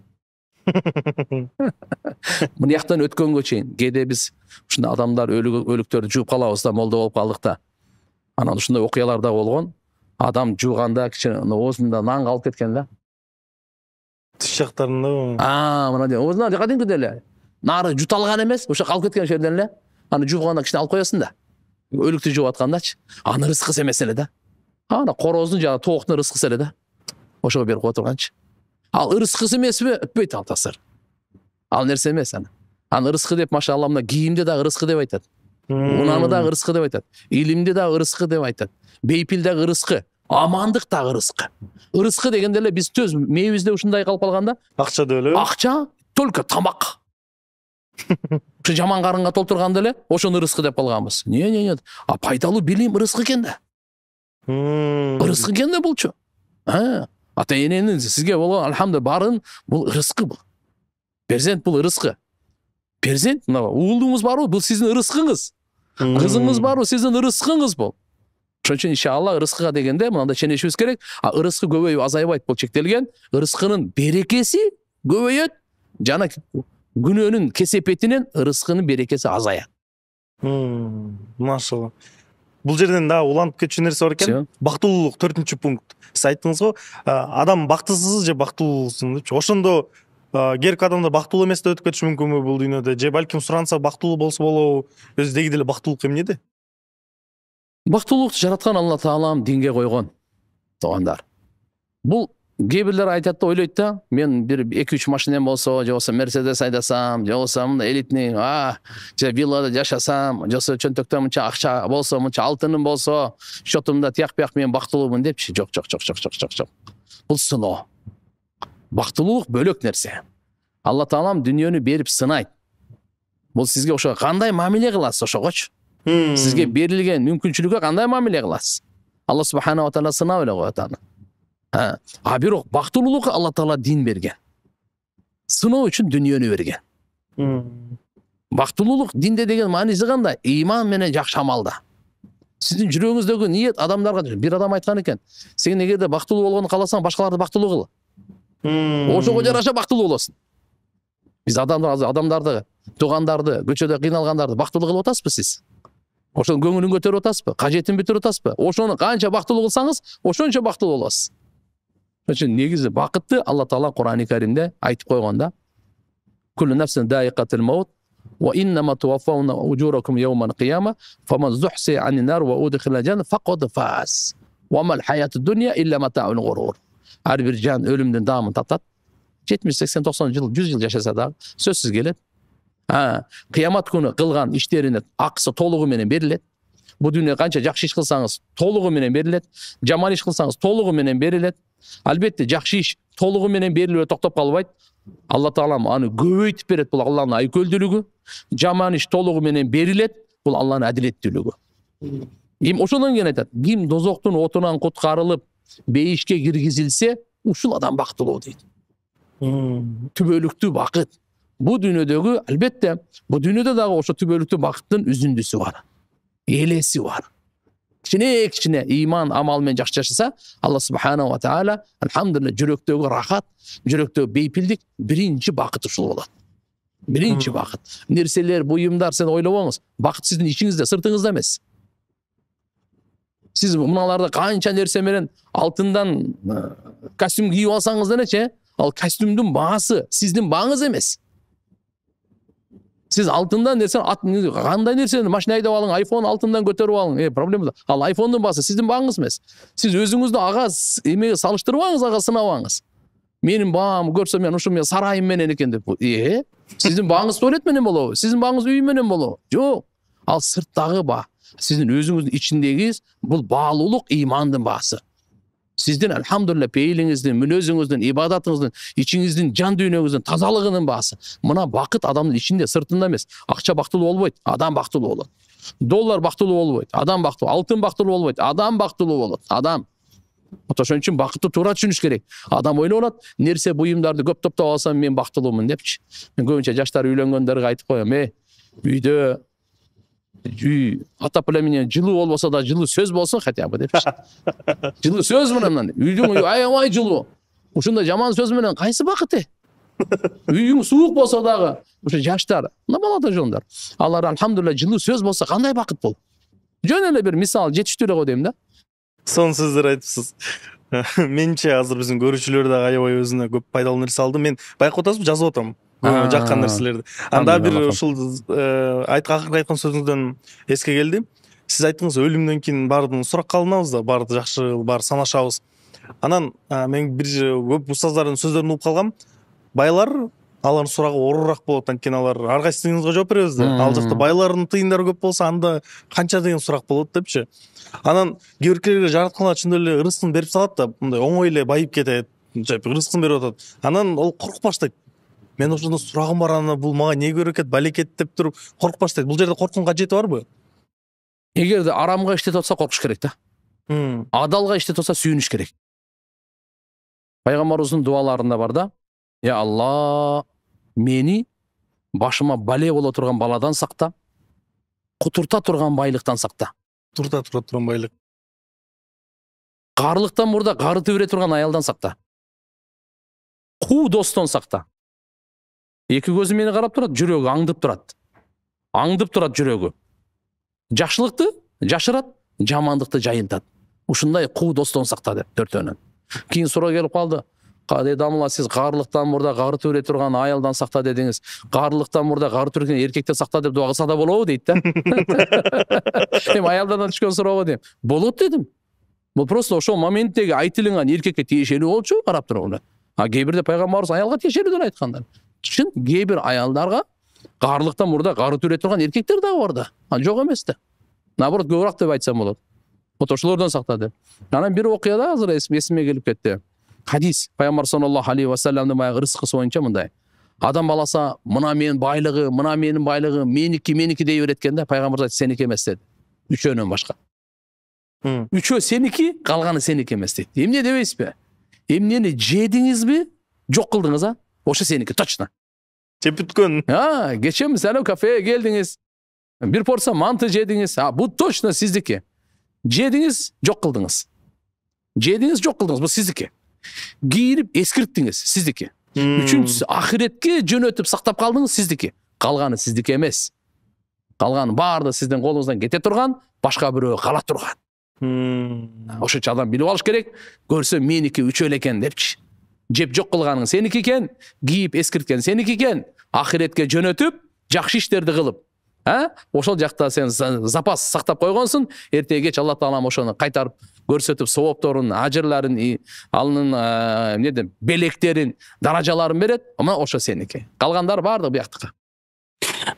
Мына жактан өткөнгө чейин кээде биз ушундай адамдар өлүктөрдү жууп калабыз да, молдо болуп калдык да. Анан ушундай окуялар да болгон. Адам жууганда кичине оозунда нан калып кеткен да. Тиш жактарында. Мына оозуна кадимкидей эле нары жута алган эмес, ошо калып кеткен жерден эле. Аны жууганда кичине алып коесуң да. Өлүктү жууп аткандачы. Аны рызкысы эмес эле да. Ана короздун жана тооктун рызкысы эле да. Ошого берип кое турганчы. Ал ырыскысы эмеспи? Өтпөйт ал тасыр. Ал нерсе эмес аны. Аны ырыскы деп машалла мына кийимди дагы ырыскы деп айтат. Унаны дагы ырыскы деп айтат. Илимди дагы ырыскы деп айтат. Бейпил дагы ырыскы. Амандык дагы ырыскы. Ырыскы дегенде эле биз төз мээбизде ушундай калып калганда, Акча деп эле. акча только тамак. Ушу жаман карынга толтурганда эле ошону ырыскы деп калганбыз. Не. А пайдалуу билим ырыскы экен да. Ырыскы экен да булчу. Ата эненин сизге болгон алхамдулилlah барын бул ырыскы бул. Перзент бул ырыскы. Перзент мына уулуңуз барбы? Бул сиздин ырыскыңыз. Кызыңыз барбы? Сиздин ырыскыңыз бул. Ошон үчүн иншалла ырыскыга дегенде мындай ченешибиз керек. Ырыскы көбөйүп азайбайт, бул чектелген. Ырыскынын берекеси көбөйөт, жана күнөөнүн кесепетинен ырыскынын берекеси азаят. Машалла. Бул жерден да уланып кетчү нерсе бар экен. Бактылуулук 4-чү пункт. Сиз айттыңыз го, адам бактысыз же бактылуусун депчи. Ошондо керк адамдар бактылуу эмес деп өтүп кетиши мүмкүнбү бул дүйнөдө? Же балким суранса бактылуу болсо болобу? Өзү деги деле бактылуулук эмнеде? Бактылуулукту жараткан Алла Таалам динге койгон. Туугандар. Бул кээ бирлер айтат да, ойлойт да, мен бир 2-3 машинем болсо, же болсо Мерседес айдасам, же болсо мындай элитный, же виллада жашасам, же болсо чөнтөктө мынча акча болсо, мынча алтыным болсо, счетумда тияк-бияк мен бактылуумун депчи. Жок. Бул сыноо. Бактылуулук бөлөк нерсе. Алла Таалам дүйнөнү берип сынайт. Бул сизге ошо кандай мамиле кыласыз ошогочу. Сизге берилген мүмкүнчүлүккө кандай мамиле кыласыз? Алла субхана ва таала сынап эле коет аны. Бирок бактылуулукка Алла Таала дин берген. Сыноо үчүн дүйнөнү берген. Бактылуулук динде деген мааниси кандай? Ыйман менен жакшы амалда. Сиздин жүрөгүңүздөгү ниет адамдарга, бир адам айткан экен, сен эгерде бактылуу болгонду кааласаң, башкаларды бактылуу кыл. Ошого жараша бактылуу болосуң. Биз адамдарды, туугандарды, көчөдө кыйналгандарды бактылуу кылып атасызбы сиз? Ошонун көңүлүн көтөрүп атасызбы? Кажетин бүтүрүп атасызбы? Ошону канча бактылуу кылсаңыз, ошончо бактылуу болосуз. Ошон үчүн негизи бакытты Алла Таала Кур'ани Каримде айтып койгон да. Куллу нафсин даиqatul maut wa innama tuwaffawna ujurakum yawmal qiyamah faman zuhsiha 'anil nar wa udkhila al-jannah faqad faz. Wa mal hayatud dunya illa mata'ul ghurur. Ар бир жан өлүмдүн даамын татат. 70, 80, 90 жыл, 100 жыл жашаса да сөзсүз келет. Кыямат күнү кылган иштерине акысы толугу менен берилет. Бу дүйнөдө канча жакшы иш кылсаңыз, толугу менен берилет. Жаман иш кылсаңыз, толугу менен берилет. Албетте жакшы иш толугу менен берилип токтоп калбайт. Алла Таалам аны көбөйтүп берет. Бул Алланын айкөлдүүлүгү. Жаман иш толугу менен берилет. Бул Алланын адилеттүүлүгү. Ошондон кийин айтат, ким дозоктун отунан куткарылып, бейишке киргизилсе, ушул адам бактылуу дейт. Түбөлүктүү бакыт. Бу дүйнөдөгү, албетте, бу дүйнөдө дагы ошо түбөлүктүү бакыттын үзүндүсү бар. Элеси бар. Кичине ыйман амал менен жакшы жашаса, Алла субхана ва таала алхамдулилlah жүрөктөгү рахат, жүрөктөгү бейпилдик биринчи бакыт ушул болот. Биринчи бакыт. Нерселер, буюмдар сен ойлобоңуз, бакыт сиздин ичиңизде, сыртыңызда эмес. Сиз мыналарды канча нерсе менен алтындан костюм кийип алсаңыз делечи, ал костюмдун баасы сиздин бааңыз эмес. Сиз алтындан нерсе, кандай нерсени машина айдап алың, айфон алтындан көтөрүп алың, проблема. Ал айфондун баасы сиздин бааңыз эмес. Сиз өзүңүздү ага эмеге салыштырбаңыз, ага сынабаңыз. Менин баам көрсө мен ушу мен сарайым менен экен деп. Сиздин бааңыз туалет менен болобу? Сиздин бааңыз үй менен болобу? Жок. Ал сырттагы баа. Сиздин өзүңүздүн ичиндеги бул баалуулук ыймандын баасы. Сиздин алхамдулилlah пейлиңиздин, мүнөзүңүздүн, ибадатыңыздын, ичиңиздин, жан дүйнөгүздүн тазалыгынын баасы. Мына бакыт адамдын ичинде, сыртында эмес. Акча бактылуу болбойт, адам бактылуу болот. Доллар бактылуу болбойт, адам бактылуу, алтын бактылуу болбойт, адам бактылуу болот. Адам. Ошон үчүн бакытты туура түшүнүш керек. Адам ойлоп алат, нерсе буюмдарды көп топтоп алсам мен бактылуумун депчи. Мен көбүнчө жаштар үйлөнгөндөргө айтып коем, үйдө үй отопление жылуу болбосо да жылуу сөз болсун хотя бы депчи. Жылуу сөз менен үйдүн аябай жылуу. Ушундай жаман сөз менен кайсы бакыт? Үйүң суук болсо дагы ошо жаштар, мына балада жондар. Алар алхамдулилла жылуу сөз болсо кандай бакыт болот. Жөн эле бир мисал жетиштүү эле го дейм да. Сонун сөздөр айтыпсыз. Менче азыр биздин көрүүчүлөр дагы аябай өзүнө көп пайдалуу нерсе алды. Мен байкап атасызбы, жазып атам жаккан нерселерди. Анда бир ушул акыркы айткан сөзүңүздөн эске келди. Сиз айттыңыз, өлүмдөн кийин баардыгын суракка алынабыз да, баары жакшы, баары санашабыз. Анан мен бир көп устаздардын сөздөрүн угуп калгам. Байлар алардын сурагы оорураак болот, анткени алар ар кайсы тыйыныңызга жооп беребиз да. Ал жакта байлардын тыйындары көп болсо анда канча деген сурак болот депчи. Анан кээ биркилерге жаратканга чындап эле ырыскын берип салат да, мындай оңой эле байып кетет, ырыскын берип атат. Анан ол коркуп баштайт. Мен ошондо сурагым бар, ана бул мага эмне керек экен, балекет деп туруп коркуп баштайт. Бул жерде коркуунун кажети барбы? Эгерде арамга иштетип атса коркуш керек да. Адалга иштетип атса сүйүнүш керек. Пайгамбарыбыздын дуаларында бар да: "Я Алла, мени башыма бале боло турган баладан сакта, кутурта турган байлыктан сакта. Турта турган байлык. Карлыктан мурда карыты бере турган аялдан сакта. Куу достон сакта." Эки көзү мени карап турат, жүрөгү аңдып турат. Аңдып турат жүрөгү. Жакшылыкты жашырат, жамандыкты жайылтат. Ушундай куу достон сакта деп төртөөнөн. Кийин суроо келип калды. Каде дамла, сиз карлыктан мурда карыты бере турган аялдан сакта дедиңиз. Карлыктан мурда карыты берген эркектен сакта деп дуа кылса да болобу дейт да. Эми аялдардан түшкөн суроого дейм. Болот дедим. Бул просто ошол моменттеги айтылган эркекке тиешелүү болчу, карап туруп. Кээ бирде пайгамбарыбыз аялга тиешелүүдөн айткандар. Чын кээ бир аялдарга карлыктан мурда карыты бере турган эркектер дагы бар да. Жок эмес да. Наоборот, көбүрөөк деп айтсам болот. Вот ошолордон сакта деп. Анан бир окуяда азыр эсиме келип кетти. Хадис, пайгамбар саллаллаху алейхи ва салламдын баягы рызкысы боюнча мындай: адам баласы мына менин байлыгы, мына менин байлыгы, меники дей берет экен да. Пайгамбар айтты, сеники эмес деди. Үчөөнөн башка. Үчөө сеники, калганы сеники эмес дейт. Эмне дебейсизби? Эмнени жедиңизби, жок кылдыңыз, а? Ошо сеники точно. Жеп бүткөн. Кече мисалы кафеге келдиңиз. Бир порция манты жедиңиз. Бул точно сиздики. Жедиңиз, жок кылдыңыз. Жедиңиз, жок кылдыңыз, бул сиздики. Кийинип эскирттиңиз, сиздики. Үчүнчүсү, ахиретке жөнөтүп сактап калдыңыз, сиздики. Калганы сиздики эмес. Калганы баарды сиздин колуңуздан кете турган, башка бирөө кала турган. Ошончо адам билип алыш керек. Көрсө меники үчөө эле экен депчи. Жеп жок кылганың сеники экен, кийип эскирткен сеники экен. Ахиретке жөнөтүп, жакшы иштерди кылып, ошол жакта сен запас сактап койгонсуң, эртеге кеч Алла Таалам ошону кайтарып көрсөтүп, соопторун, ажырларын, анын эмне белектерин, даражаларын берет. Ама ошо сеники. Калгандар баардыгы бияктыкы.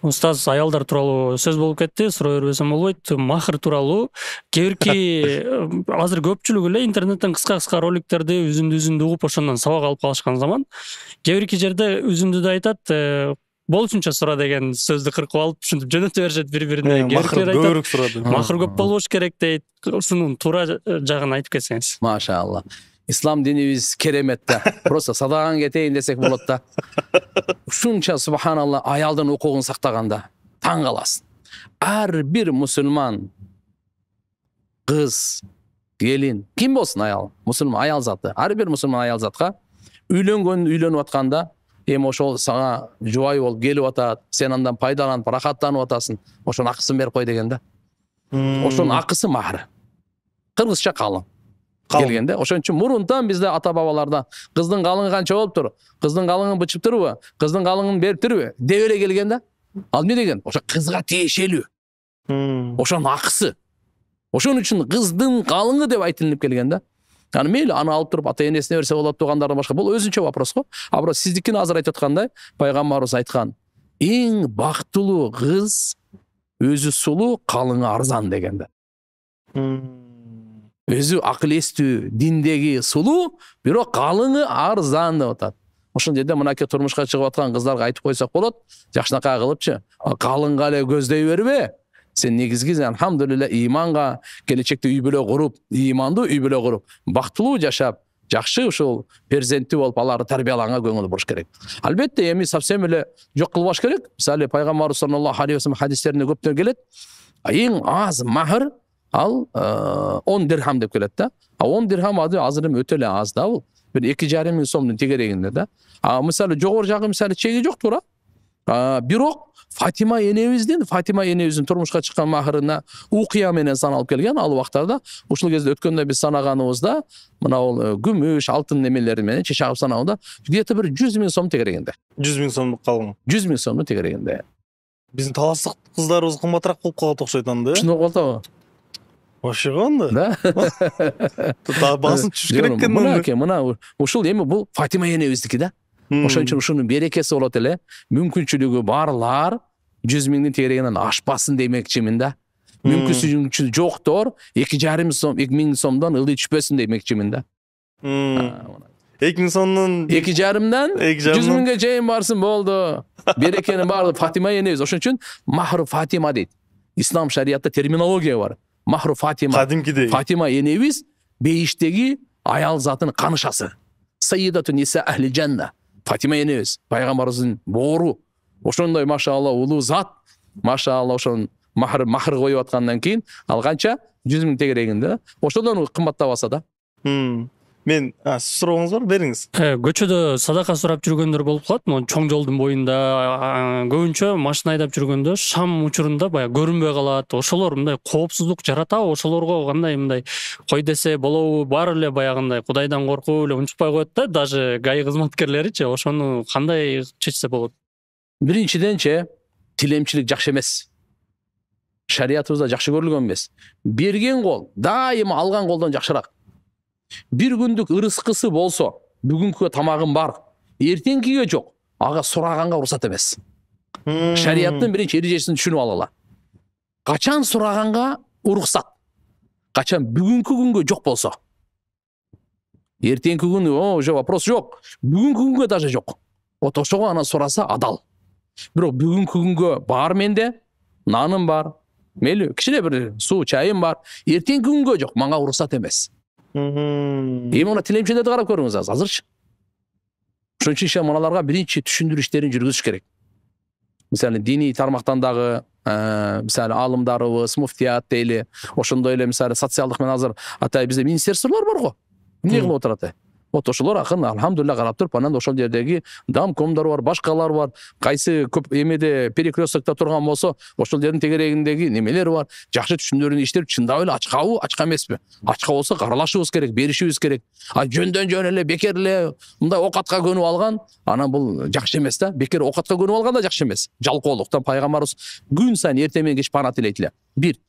Устаз, аялдар тууралуу сөз болуп кетти, суроо бербесем болбойт. Махыр тууралуу кээбирки азыр көпчүлүк эле интернеттен кыска роликтерди үзүндү угуп ошондон сабак алып калышкан заман. Кээбирки жерде үзүндү да айтат, болушунча сура деген сөздү кыркып алып, ушинтип жөнөтө беришет бири-бирине. Махыр көбүрөөк сурады. Махыр көп болбош керек дейт. Ушунун туура жагын айтып кетсеңиз. Машалла. Ислам динибиз керемет да. Просто садаган кетейин десек болот да. Ушунча субханалла аялдын укугун сактаганда таң каласың. Ар бир мусулман кыз, келин, ким болсун аял, мусулман аял заты, ар бир мусулман аял затка үйлөнгөнүп атканда, эми ошол сага жубай болуп келип атат, сен андан пайдаланып, рахаттанып атасың, ошонун акысын берип кой деген да. Ошонун акысы махры. Кыргызча калың. Келгенде, ошон үчүн мурунтан бизде ата бабаларда кыздын калыңы канча болуптур? Кыздын калыңын бычып турбу? Кыздын калыңын берип турбу? Деп эле келгенде, ал эмне деген? Ошо кызга тиешелүү. Ошонун акысы. Ошон үчүн кыздын калыңы деп айтылып келгенде, аны мейли аны алып туруп ата энесине берсе болот, туугандардан башка. Бул өзүнчө вопрос го. А бирок сиздикини азыр айтып аткандай, пайгамбарыбыз айткан, эң бактылуу кыз өзү сулуу, калыңы арзан дегенде. Өзү акыл эстүү, диндеги сулуу, бирок калыңы арзан деп атат. Ошол жерде мынакей турмушка чыгып аткан кыздарга айтып койсок болот, жакшынакай кылыпчы, калыңга эле көздөй бербе. Сен негизги алхамдулилла иманга, келечекте үй бүлө куруп, имандуу үй бүлө куруп, бактылуу жашап, жакшы ушул перзенттүү болуп аларды тарбиялаганга көңүл буруш керек. Албетте эми совсем эле жок кылбаш керек. Мисалы пайгамбарыбыз саллаллаху алейхи ва саллям хадистеринде көптөн келет. Эң аз махр ал 10 дирхам деп келет да. 10 дирхам азыр эми өтө эле аз да бул. Bir 2,5 ming so'mдун тегерегинде да. Мисалы жогору жагы мисалы чеги жок туура. Бирок Фатима энебиздин турмушка чыккан махырына укуя менен саналып келген ал убактарда. Ушул кезде өткөндө биз санаганыбызда мына ол күмүш, алтын немелери менен чечагып санаганда где-то bir 100 миң сом тегерегинде. 100 миң сомдук калган. 100 миң сомдун тегерегинде. Биздин таластык кыздарыбыз кымбатыраак болуп калат окшойт анда. Ушундой болуп атабы? Ошого да. Да. Басын түшүш керек экен. Мына ушул эми бул Фатима энебиздики да. Ошон үчүн ушунун берекеси болот эле. Мүмкүнчүлүгү барлар 100 миңдин тегерегинен ашпасын демекчимин да. Мүмкүнчүлүгү жоктор 2,5 миң сомдон ылдый түшпөсүн демекчимин да. 2 миң сомдон 2,5 100 миңге чейин барсын болду. Берекенин баары Фатима энебиз. Ошон үчүн махру Фатима дейт. Ислам шариятта терминология бар. Махру Фатима. Кадимкидей. Фатима энебиз бейиштеги аял затынын канышасы. Саййидату ниса ахли жанна. Фатима энебиз пайгамбарыбыздын боору. Ошондой машалла улуу зат. Машалла ошон махр коюп аткандан кийин ал канча 100 миң тегерегинде. Ошодон кымбаттап алса да. Мен сурооңуз бар, бериңиз. Көчөдө садака сурап жүргөндөр болуп калат. Могу чоң жолдун боюнда көбүнчө машина айдап жүргөндө шам учурунда баягы көрүнбөй калат. Ошолор мындай коопсуздук жаратабы? Ошолорго кандай мындай кой десе болобу? Бар эле баягындай Кудайдан коркуп эле унчукпай коет да, даже ГАИ кызматкерлеричи. Ошону кандай чечсе болот? Биринчиденчи, тилемчилик жакшы эмес. Шариятыбызда жакшы көрүлгөн эмес. Берген кол дайыма алган колдон жакшыраак. Bir күндүк ырыскысы болсо, бүгүнкү тамагым бар, эртеңкиге жок, ага сураганга уруксат эмес. Шарияттын биринчи эрежесин түшүнүп алалы. Качан сураганга уруксат? Качан бүгүнкү күнгө жок болсо. Эртеңки күнү уже вопрос жок. Бүгүнкү күнгө даже жок. Вот ошого ана сураса адал. Бирок бүгүнкү күнгө бар менде, наным бар, мейли кичине бир суу, чайым бар, эртеңки күнгө жок, мага уруксат эмес. Эми мына тилемчилерди карап көрүңүз азырчы. Ошон үчүн мыналарга биринчи түшүндүрүү иштерин жүргүзүш керек. Мисалы диний тармактан дагы мисалы аалымдарыбыз, муфтият дейли, ошондой эле мисалы социалдык менен азыр атай бизде министрликтер бар го. Эмне кылып отурат атай? Вот ошолор акын алхамдулилlah карап туруп, анан ошол жердеги дамкомдор бар, башкалар бар. Кайсы көп эмеде перекресткта турган болсо, ошол жердин тегерегиндеги немелер бар. Жакшы түшүндүрүүнү иштеп, чындап эле ачкабы, ачка эмеспи? Ачка болсо каралашыбыз керек, беришибиз керек. Жөндөн жөн эле бекер эле мындай окатка көнүп алган, анан бул жакшы эмес да. Бекер окатка көнүп алган да жакшы эмес. Жалкоолуктан пайгамбарыбыз күн сайын эртең менен кеч пана тилейт эле. Бир.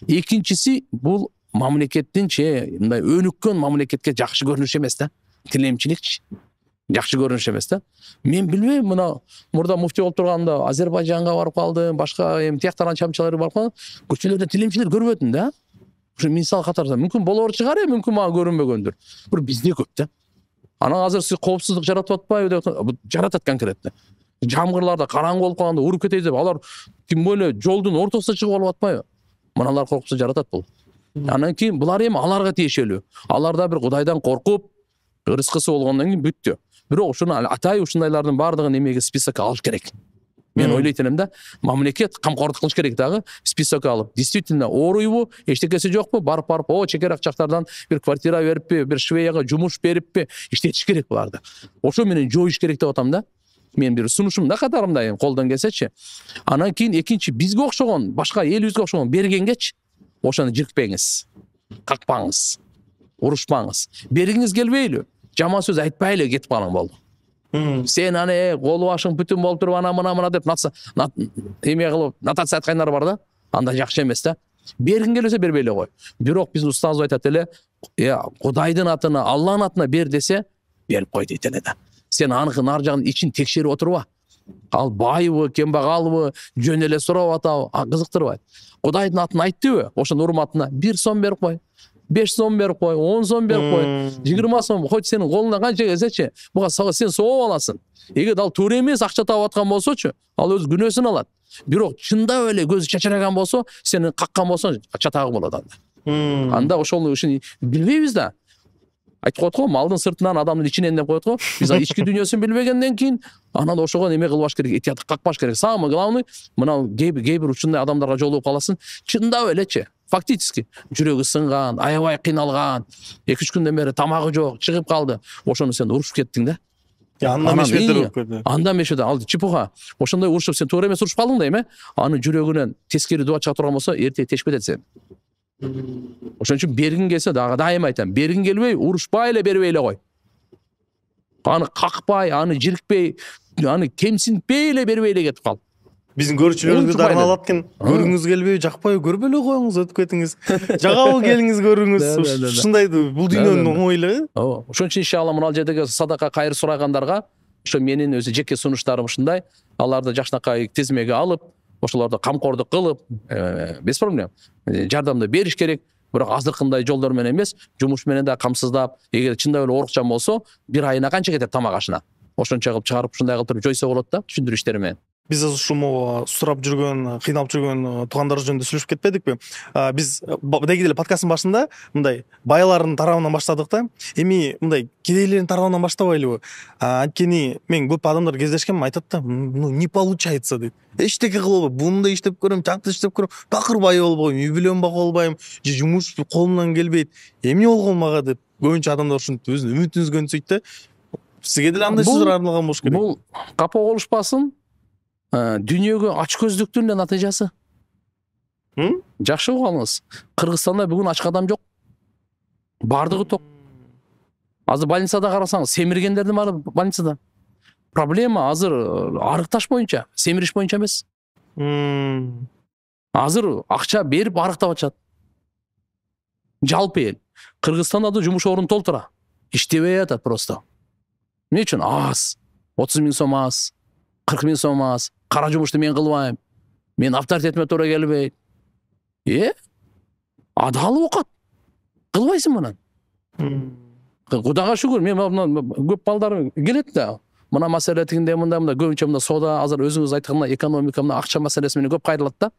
Экинчиси бул мамлекеттинчи мындай өнүккөн мамлекетке жакшы көрүнүш эмес да. Тилемчиликчи жакшы көрүнүш эмес да. Мен билбейм, мына мурда муфти болуп турганда Азербайжанга барып калдым, башка эми тияктардан чамчалары барып калдым. Көчөлөрдө тилемчилер көрбөдүм да. Ушу мисал катарында мүмкүн болор чыгар, мүмкүн мага көрүнбөгөндүр. Бир бизде көп да. Анан азыр сиз коопсуздук жаратып атпайбы деп жаратат конкретно. Жамгырларда караңгы болуп калганда уруп кетет деп алар тим более жолдун ортосуна чыгып алып атпайбы? Мыналар коопсуз жаратат бул. Анан кийин булар эми аларга тиешелүү. Аларда бир Кудайдан коркуп ырыскысы болгондон кийин бүттү. Бирок ушуну атай ушундайлардын баардыгын эмеге списокко алыш керек. Мен ойлойт элем да, мамлекет камкорлук кылыш керек дагы, списокко алып, действительно ооруйбу, эчтекеси жокпу, барып, чекер акчактардан бир квартира бериппи, бир швеяга жумуш бериппи, иштетиш керек буларды. Ошо менен жоюш керек деп атам да. Мен бир сунушум да катарымда колдон келсечи. Анан кийин экинчи бизге окшогон, башка элибизге окшогон бергенгечи ошону жиркпеңиз, какпаңыз, урушпаңыз. Бергиңиз келбейлү, жаман сөз айтпайлы кетип калың болду. Сен аны колу башың бүтүн болуп туруп мына деп эме кылып нотация айткандар бар да. Анда жакшы эмес да. Бергиң келсе бербей эле кой. Бирок биздин устазыбыз айтат эле, Кудайдын атына, Алланын атына бер десе, берип кой дейт эле да. Сен аныкын ар жагын ичин текшерип отурба. Ал байбы, кембагалбы, жөн эле сурап атабы, кызыктырбайт. Кудайдын атын айттыбы, ошонун урматына 1 сом берип кой. 5 сом берип кой, 10 сом берип кой, 20 сом, хоть сенин колуңдан канча келсечи, буга сен сооп аласың. Эгер ал туура эмес акча таап аткан болсочу, ал өз күнөөсүн алат. Бирок чындап эле көзү чачыраган болсо, сени каккан болсоң, чатагы болот анда. Анда ошол ишин билбейбиз да. Айтып коет го, малдын сыртынан адамдын ичинен деп коет го. Биз ички дүйнөсүн билбегенден кийин анан ошого неме кылбаш керек, этият какпаш керек. Самый главный, мына кээ бир ушундай адамдарга жолугуп каласың, чындап элечи, фактически жүрөгү сынган, аябай кыйналган, 2-3 күндөн бери тамагы жок, чыгып калды. Ошону сен урушуп кеттиң да. Андан мешбетер. Андан мешбетер ал чепуха. Ошондой урушуп сен туура эмес урушуп калдың да эме. Аны жүрөгүнөн тескери дуба чыга турган болсо, эртең тешип кетет сен. Ошон үчүн бергиң келсе, дагы дайыма айтам, бергиң келбей, урушпай эле бербей эле кой. Аны какпай, аны жирикпей, аны кемсинтпей эле бербей эле кетип кал. Биздин көрүүчүлөрүбүз дарын алат экен. Көргүңүз келбей, жакпай, көрбөй эле коюңуз, өтүп кетиңиз. Жагабы келиңиз көрүңүз. Ушундайды бул дүйнөнүн оңой эле. Ооба. Ошон үчүн иншалла мына жердеги садака кайыр сурагандарга ошо менин өзү жеке сунуштарым ушундай. Аларды жакшынакай тизмеге алып, ошолорду камкордук кылып, без проблем. Жардамды бериш керек. Бирок азыркындай жолдор менен эмес, жумуш менен да камсыздап, эгер чындап эле оорукчан болсо, бир айына канча кетет тамак ашына. Ошончо кылып чыгарып ушундай кылып туруп жойсо болот да, түшүндүрүү иштери менен. Биз ушул могу сурап жүргөн, кыйналып жүргөн туугандар жөнүндө сүйлөшүп кетпедикпи? Биз деги деле подкасттын башында мындай байлардын тарабынан баштадык да. Эми мындай кедейлердин тарабынан баштабайлыбы? Анткени мен көп адамдар кездешкем, айтат да, ну не получается дейт. Эчтеке кылып албайм, мындай иштеп көрөм, жакшы иштеп көрөм, такыр бай болбойм, үй бүлөм бак албайм, же жумуш колумдан келбейт. Эмне болгон мага деп көбүнчө адамдар ушинтип өзүнүн үмүтүн үзгөнсүйт да. Сизге деле андай сөздөр арналган болуш керек. Бул капа болушпасын, дүйнөгө ачкөздүктүн эле натыйжасы. Жакшы угуңуз. Кыргызстанда бүгүн ачка адам жок. Бардыгы ток. Азыр больницада карасаңыз, семиргендердин баары больницада. Проблема азыр арыкташ боюнча, семириш боюнча эмес. Азыр акча берип арыктап атышат. Жалпы эл. Кыргызстанда да жумуш орун толтура. Иштебей атат просто. Эмне үчүн? Аз. 30 000 сом аз. 40 000 сом аз. Кара жумушту мен кылбайм. Мен авторитетиме туура келбейт. Адал окат. Кылбайсың мынан. Кудайга шүгүр, мен көп балдар келет да. Мына маселе тигинде мында көбүнчө мында сода, азыр өзүңүз айткандай экономика мына акча маселеси менен көп кайрылат да.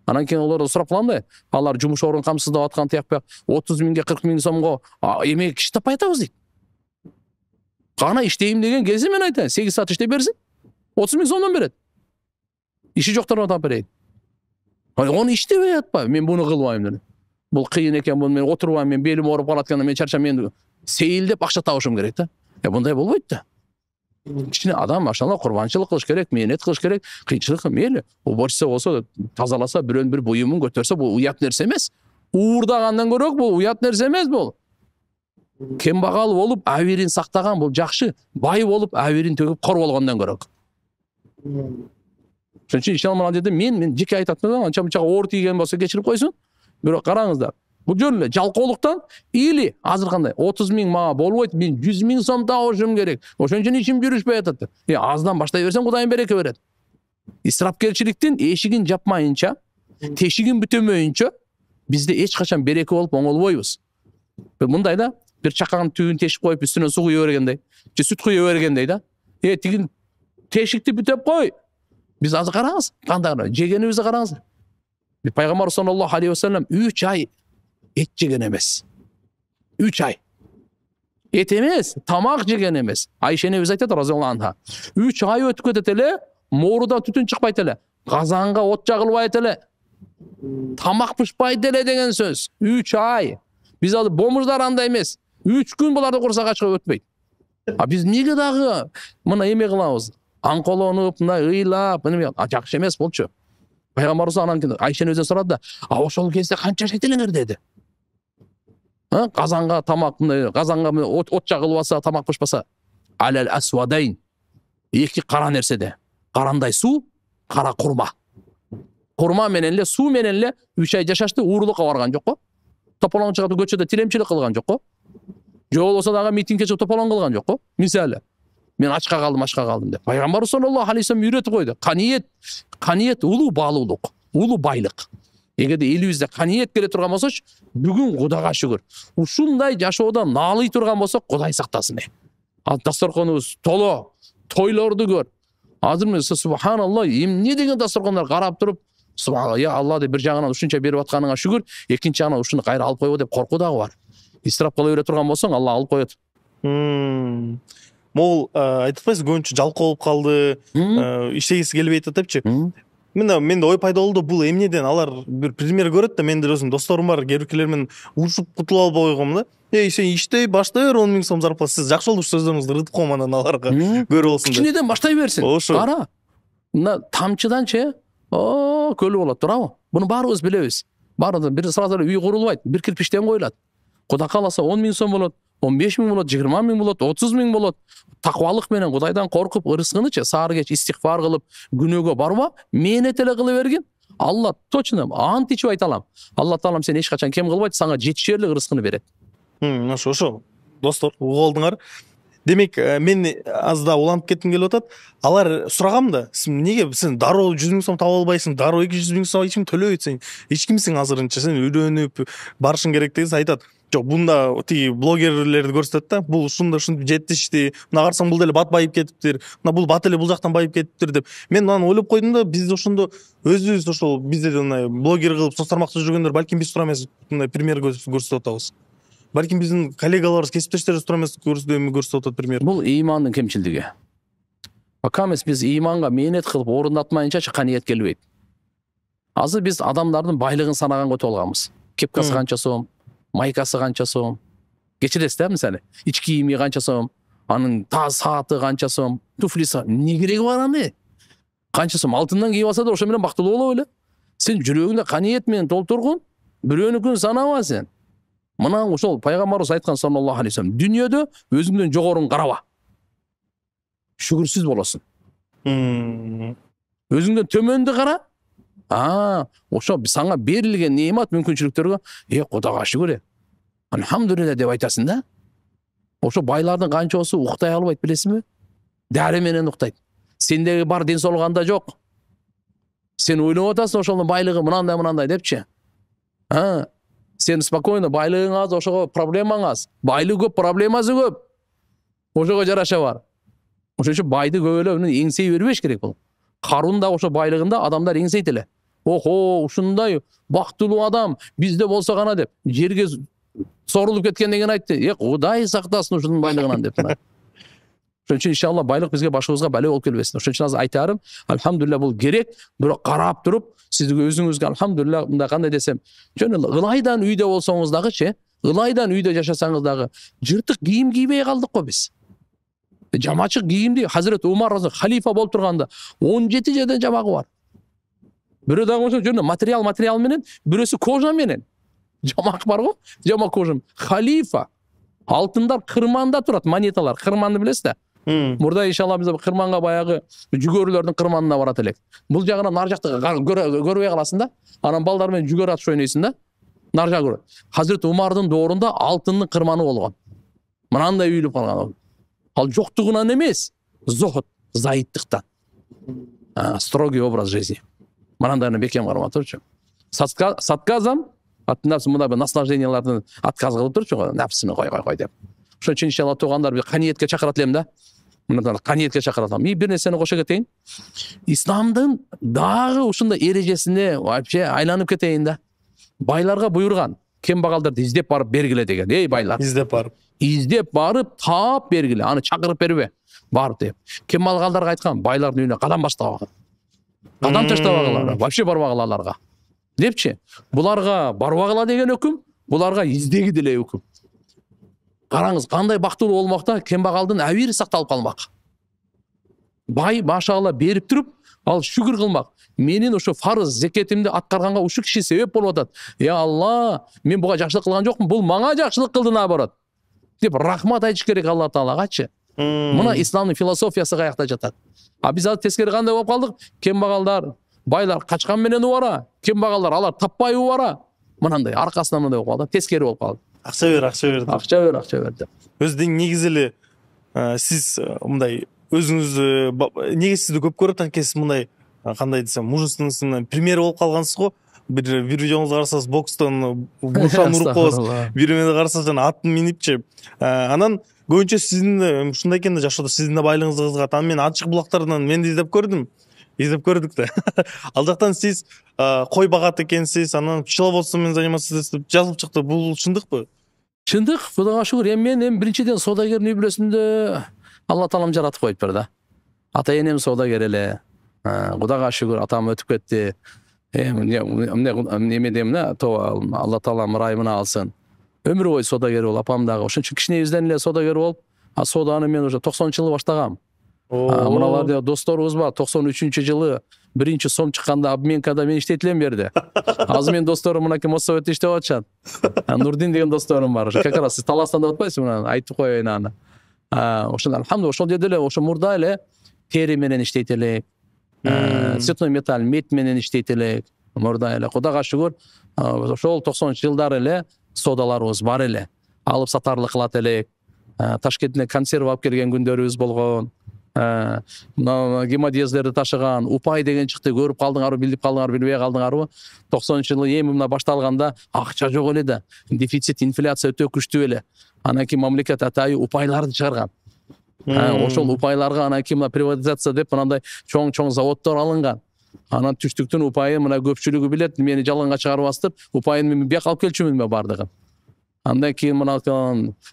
Анан кийин олордон сурап калам да. Алар жумуш орун камсыздап аткан тияк 30 000 40 000 сомго эмек иш таппай атабыз дейт. Кана иштейм деген кезде мен айтайын, 8 саат иштеп берсин. 30 000 сомдон берет. Иши жокторго таап берейин. Оны иштебей атпа, мен буну кылбайм деп. Бул кыйын экен, буну мен отурбайм, мен белим ооруп калат экен, мен чарчам, мен сейилдеп акча табышым керек да. Мындай болбойт да. Кичине адам машалла курбанчылык кылыш керек, мээнет кылыш керек, кыйынчылык мейли. Уборчысы болсо, тазаласа, бирөөнүн бир буюмун көтөрсө, бул уят нерсе эмес. Уурдагандан көрөк бул уят нерсе эмес бул. Кембагал болуп, абийирин сактаган бул жакшы. Бай болуп, абийирин төгүп кор болгондон көрөк. Ошон үчүн ишенем мына жерде мен жеке айтатмын, анча-мынча оор тийген болсо кечирип койсун. Бирок караңыздар, бул жөн эле жалкоолуктан или азыр кандай 30 000 мага болбойт, мен 100 000 сом табышым керек. Ошон үчүн ишим жүрүшпөй атат. Аздан баштай берсең Кудайым береке берет. Исрапкерчиликтин эшигин жапмайынча, тешигин бүтөмөйүнчө бизде эч качан береке болуп оңолбойбуз. Мындай да, бир чакагын түбүн тешип коюп, үстүнөн суу куя бергендей, же сүт куя бергендей да. Тигин тешикти бүтөп кой. Биз азыр караңыз, кандай жегенибизди караңыз. Пайгамбар саллаллаху алейхи вассалам 3 ай эт жеген эмес. 3 ай. Эт эмес, тамак жеген эмес. Айша энебиз айтат разияллаху анха. 3 ай өтүп кетет эле, моорудан түтүн чыкпайт эле, казанга от жагылбайт эле, тамак пышпайт эле деген сөз. 3 ай. Биз азыр бомуждар андай эмес. 3 күн буларды курсак ачка өтпөйт. Биз эмнеге дагы мына эме кылабыз? Аңколонуп, мындай ыйлап, жакшы эмес болчу. Пайгамбарыбыз анан Айша өзүнөн сурады да, ошол кезде канча жайт элеңер деди. Казанга тамак, казанга от жагылбаса, тамак пышпаса, алал асвадайн. Эки кара нерседе. Карандай суу, кара курма. Курма менен эле, суу менен эле 3 ай жашашты, уурулукка барган жокко. Тополоң чыгып көчөдө тилемчилик кылган жокко. Же болбосо дагы митингге чыгып тополоң кылган жокко. Мисалы, мен ачка калдым деп. Пайгамбар саллаллаху алейхи вассалам үйрөтүп койду. Каниет улуу баалуулук, улуу байлык. Эгерде элибизде каниет келе турган болсочу, бүгүн Кудайга шүгүр. Ушундай жашоодон наалый турган болсок, Кудай сактасын. Ал дасторконубуз толо, тойлорду көр. Азыр мен субханалла, эмне деген дасторкондар карап туруп, субханалла, я Алла деп бир жагынан ушунча берип атканыңа шүгүр, экинчи жагынан ушуну кайра алып койбо деп коркуу дагы бар. Исрап кыла бере турган болсоң, Алла алып коет. Могул айтып атпайсыз, көбүнчө жалкоо болуп калды, иштегиси келбей атат депчи. менде ой пайда болду, бул эмнеден алар бир пример көрөт да, менин деле өзүм досторум бар, кээ биркилер менен урушуп кутулуп албай койгом да. Сен иштей баштай бер 10 000 сом зарплата, сиз жакшы болду сөздөрүңүздү ырдып коем анан аларга көрүп болсун деп. Кичинеден баштай берсин. Ошо. Кара. Мына тамчыданчы көлү болот, туурабы? Буну баарыбыз билебиз. Баарыбыз бир сразу үй курулбайт, бир кирпичтен коюлат. Кудай кааласа 10 000 сом болот, 15 000 болот, 20 000 болот, 30 000 болот. Таквалык менен Кудайдан коркуп, ырыскынычы саар кеч истигфар кылып, күнөөгө барба, мээнет эле кыла бергин. Алла точно ант ичип айта алам. Алла таалам сени эч качан кем кылбайт, сага жетишерлик ырыскыны берет. Ошо. Достор, угуп алдыңар. Демек, мен аз да уланып кеттим келип атат. Алар сурагам да, неге сен дароо 100 000 сом таба албайсың, дароо 200 000 сом эч ким төлөбөйт, сен эч кимсиң азырынча, сен үйрөнүп барышың керек десе айтат. Жок, бунда тиги блогерлерди көрсөтөт да, бул ушундай жетишти, мына карасаң бул деле бат байып кетиптир, мына бул бат эле бул жактан байып кетиптир деп. Мен анан ойлоп койдум да, биз ошондо өзүбүз ошол бизде мындай блогер кылып соц тармакта жүргөндөр балким биз туура эмес мындай пример көрсөтүп атабыз. Балким биздин коллегаларыбыз, кесиптештерибиз туура эмес көрсөтүп атат пример. Бул ыймандын кемчилдиги. Пока биз ыйманга мээнет кылып орундатмайынча каниет келбейт. Азыр биз адамдардын байлыгын санаганга өтүп алганбыз. Кепкасы канча сом, майкасы канча сом, кечиресиз да, мисалы, ич кийими канча сом, анын таз сааты канча сом, туфлиси эмне кереги бар аны? Канча сом алтындан кийип алса да ошо менен бактылуу боло беле. Сен жүрөгүңдө каниет менен толтургун, бирөөнүкүн санаба сен. Мына ошол пайгамбарыбыз айткан саллаллаху алейхи вассалам, дүйнөдө өзүңдөн жогорун караба. Шүгүрсүз болосуң. Өзүңдөн төмөндү кара. Ошо сага берилген неимат, мүмкүнчүлүктөргө, Кудайга шүгүр. Алхамдулилля деп айтасың да. Ошо байлардын канчоосу уктай албайт, билесиңби? Дары менен уктайт. Сендеги бар ден соолук анда жок. Сен ойлоп атасың ошонун байлыгы мынандай депчи. Сен спокойно байлыгың аз, ошого проблемаң аз. Байлык көп, проблемасы көп. Ошого жараша бар. Ошон үчүн байды көбөлөп эңсей бербеш керек бул. Карун да ошо байлыгында адамдар эңсейт эле. Ушундай бактылуу адам бизде болсо гана деп, жерге сорулуп кеткен деген айтты. Кудай сактасын ушунун байлыгынан деп. Ошон үчүн иншалла байлык бизге башыбызга бале болуп келбесин. Ошон үчүн азыр айтарым, алхамдулилля бул керек, бирок карап туруп, сизге өзүңүзгө алхамдулилля мындай кандай десем, жөн эле ылайдан үйдө болсоңуз дагычы, ылайдан үйдө жашасаңыз дагы жыртык кийим кийбей калдык го биз. Жамачык кийимди Хазрет Умар халифа болуп турганда 17 жерден жамагы бар. Бирөө дагы ошо жөн материал менен, бирөөсү кожа менен. Жамак бар го, жамак кожа. Халифа. Алтындар кырманда турат, монеталар. Кырманды билесиз да? Мурда иншалла биз кырманга баягы жүгөрүлөрдүн кырманына барат элек. Бул жагынан нар жакты көрбөй каласың да. Анан балдар менен жүгөр атыш ойнойсуң да. Нар жагы. Хазрет Умардын доорунда алтындын кырманы болгон. Мынандай үйүлүп калган. Ал жоктугунан эмес, зохот, заиттыктан. Строгий образ жизни. Мынандайны бекем кармап турчу. Сатказам, мына бир наслаждениялардын отказ кылып турчу, нафсыны кой деп. Ошон үчүн иншалла туугандар бир каниетке чакырат элем да. Мына каниетке чакырат элем. Бир нерсени кошо кетейин. Исламдын дагы ушундай эрежесине вообще айланып кетейин да. Байларга буйрган, кембагалдарды издеп барып бергиле деген. Эй байлар. Издеп барып таап бергиле, аны чакырып бербе. Барып деп. Кембагалдарга айткан, байлардын үйүнө кадам баштабагыла. Кадам таштабагыла, вообще барбагыла аларга. Депчи, буларга барбагыла деген өкүм, буларга издеги деле өкүм. Караңыз, кандай бактылуу болмакта, кембагалдын абири сакталып калмак. Бай машалла берип туруп, ал шүгүр кылмак. Менин ошо фарыз зекетимди аткарганга ушу киши себеп болуп атат. Алла, мен буга жакшылык кылган жокмун, бул мага жакшылык кылды наоборот. Деп рахмат айтыш керек Алла Таалагачы. Мына исламдын философиясы каякта жатат. Биз азыр тескери кандай болуп калдык? Кембагалдар, байлар качкан менен убара, кембагалдар алар таппай убара. Мынандай аркасынан мындай болуп калды, тескери болуп калды. Акча бер деп. Өздүң негизи эле сиз мындай өзүңүздү неге сизди көп көрөт анткени мындай кандай десем, мужественный пример болуп калгансыз го. Бир видеоңузду карасаңыз бокстон бушан уруп коесуз. Бирине карасаңыз жана атын минипчи. Анан көбүнчө сиздин ушундай экен да жашоодо сиздин да байлыгыңызды кызыгат. Анан мен ачык булактардан мен издеп көрдүк да. Ал жактан сиз кой багат экенсиз, анан пчеловодствомен заниматься деп жазылып чыкты. Бул чындыкпы? Чындык, Кудайга шүгүр. Мен биринчиден саудагердин үй бүлөсүндө Алла Таалам жаратып коюптур да. Ата энем саудагер эле. Кудайга шүгүр атам өтүп кетти. Эме дейм да, Алла Таала ырайымына алсын. Өмүр бою содагер болуп, апам дагы ошон үчүн кичинебизден эле содагер болуп, сооданы мен уже 90-жылы баштагам. Мыналар досторубуз бар, 93-жылы биринчи сом чыкканда обменкада мен иштейт элем берди. Азыр менин досторум мынакей Моссоветте иштеп атышат. Нурдин деген досторум бар. Как раз сиз Таластанда отпайсызбы, мына айтып коеюн аны. Ошон альхамдулилlah ошол жерде эле ошо мурда эле тери менен иштейт элек. Цветной металл, медь менен иштейт элек. Мурда эле Кудайга шүгүр, ошол 90-жылдары эле содаларыбыз бар эле. Алып сатарлык кылат элек. Ташкенттен консерва алып келген күндөрүбүз болгон. Гемодиазлерди ташыган, упай деген чыкты, көрүп калдыңарбы, билип калдыңарбы, билбей калдыңарбы? 90-жылы эми мына башталганда акча жок эле да, дефицит, инфляция өтө күчтүү эле. Анан кийин мамлекет атайы упайларды чыгарган. Ошол упайларга анан кийин приватизация деп мындай чоң заводдор алынган. Анан түштүктүн упайы мына көпчүлүгү билет, мени жалганга чыгарбастып, упайын мен бияка алып келчүмүн бардыгын. Андан кийин мына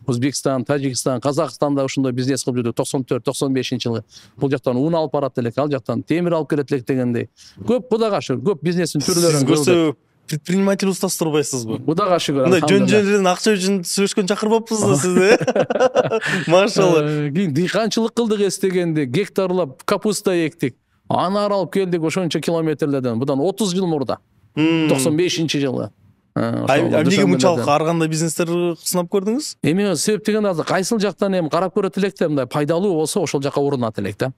Өзбекстан, Тажикстан, Казакстанда ушундай бизнес кылып жүрдүк 94-95-жылы. Бул жактан ун алып барат элек, ал жактан темир алып келет элек дегендей. Көп Кудайга шүгүр, көп бизнестин түрлөрүн көрдүк. Сиз предприниматель устасы турбайсызбы? Кудайга шүгүр. Мындай жөн-жөнүнөн акча үчүн сүйлөшкөн чакырбаппыз да сизди. Машалла. Кийин дыйканчылык кылдык эстегенде, гектарлап капуста эктик. Анар алып келдик ошончо километрлерден. Будан 30 жыл мурда. 95-жылы. Эмнеге мынчалык ар кандай бизнестер сынап көрдүңүз? Эми себеп дегенде азыр кайсыл жактан эми карап көрөт элек да, мындай пайдалуу болсо ошол жака урунат элек да.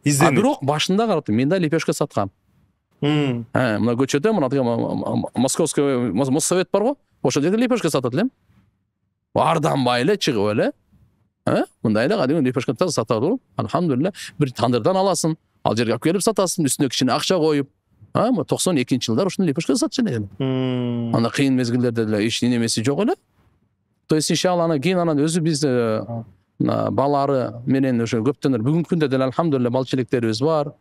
Бирок башында карап мен да лепешка саткам. Мына көчөдө мына Московский Моссовет бар го, ошол жерде лепешка сатат элем. Арданбай эле чыгып эле. Мындай эле кадимки лепешка сатат. Алхамдулилlah, бир тандырдан аласың, ал жерге алып келип сатасың, үстүнө кичине акча коюп. 92-жылдар ушуну лепешка сатчу эле. Анда кыйын мезгилдерде деле эч немеси жок эле. То есть иншалла анан кийин анан өзү биз балары менен ошо көптөн бүгүнкү күндө деле алхамдулилlah балчиликтерибиз бар.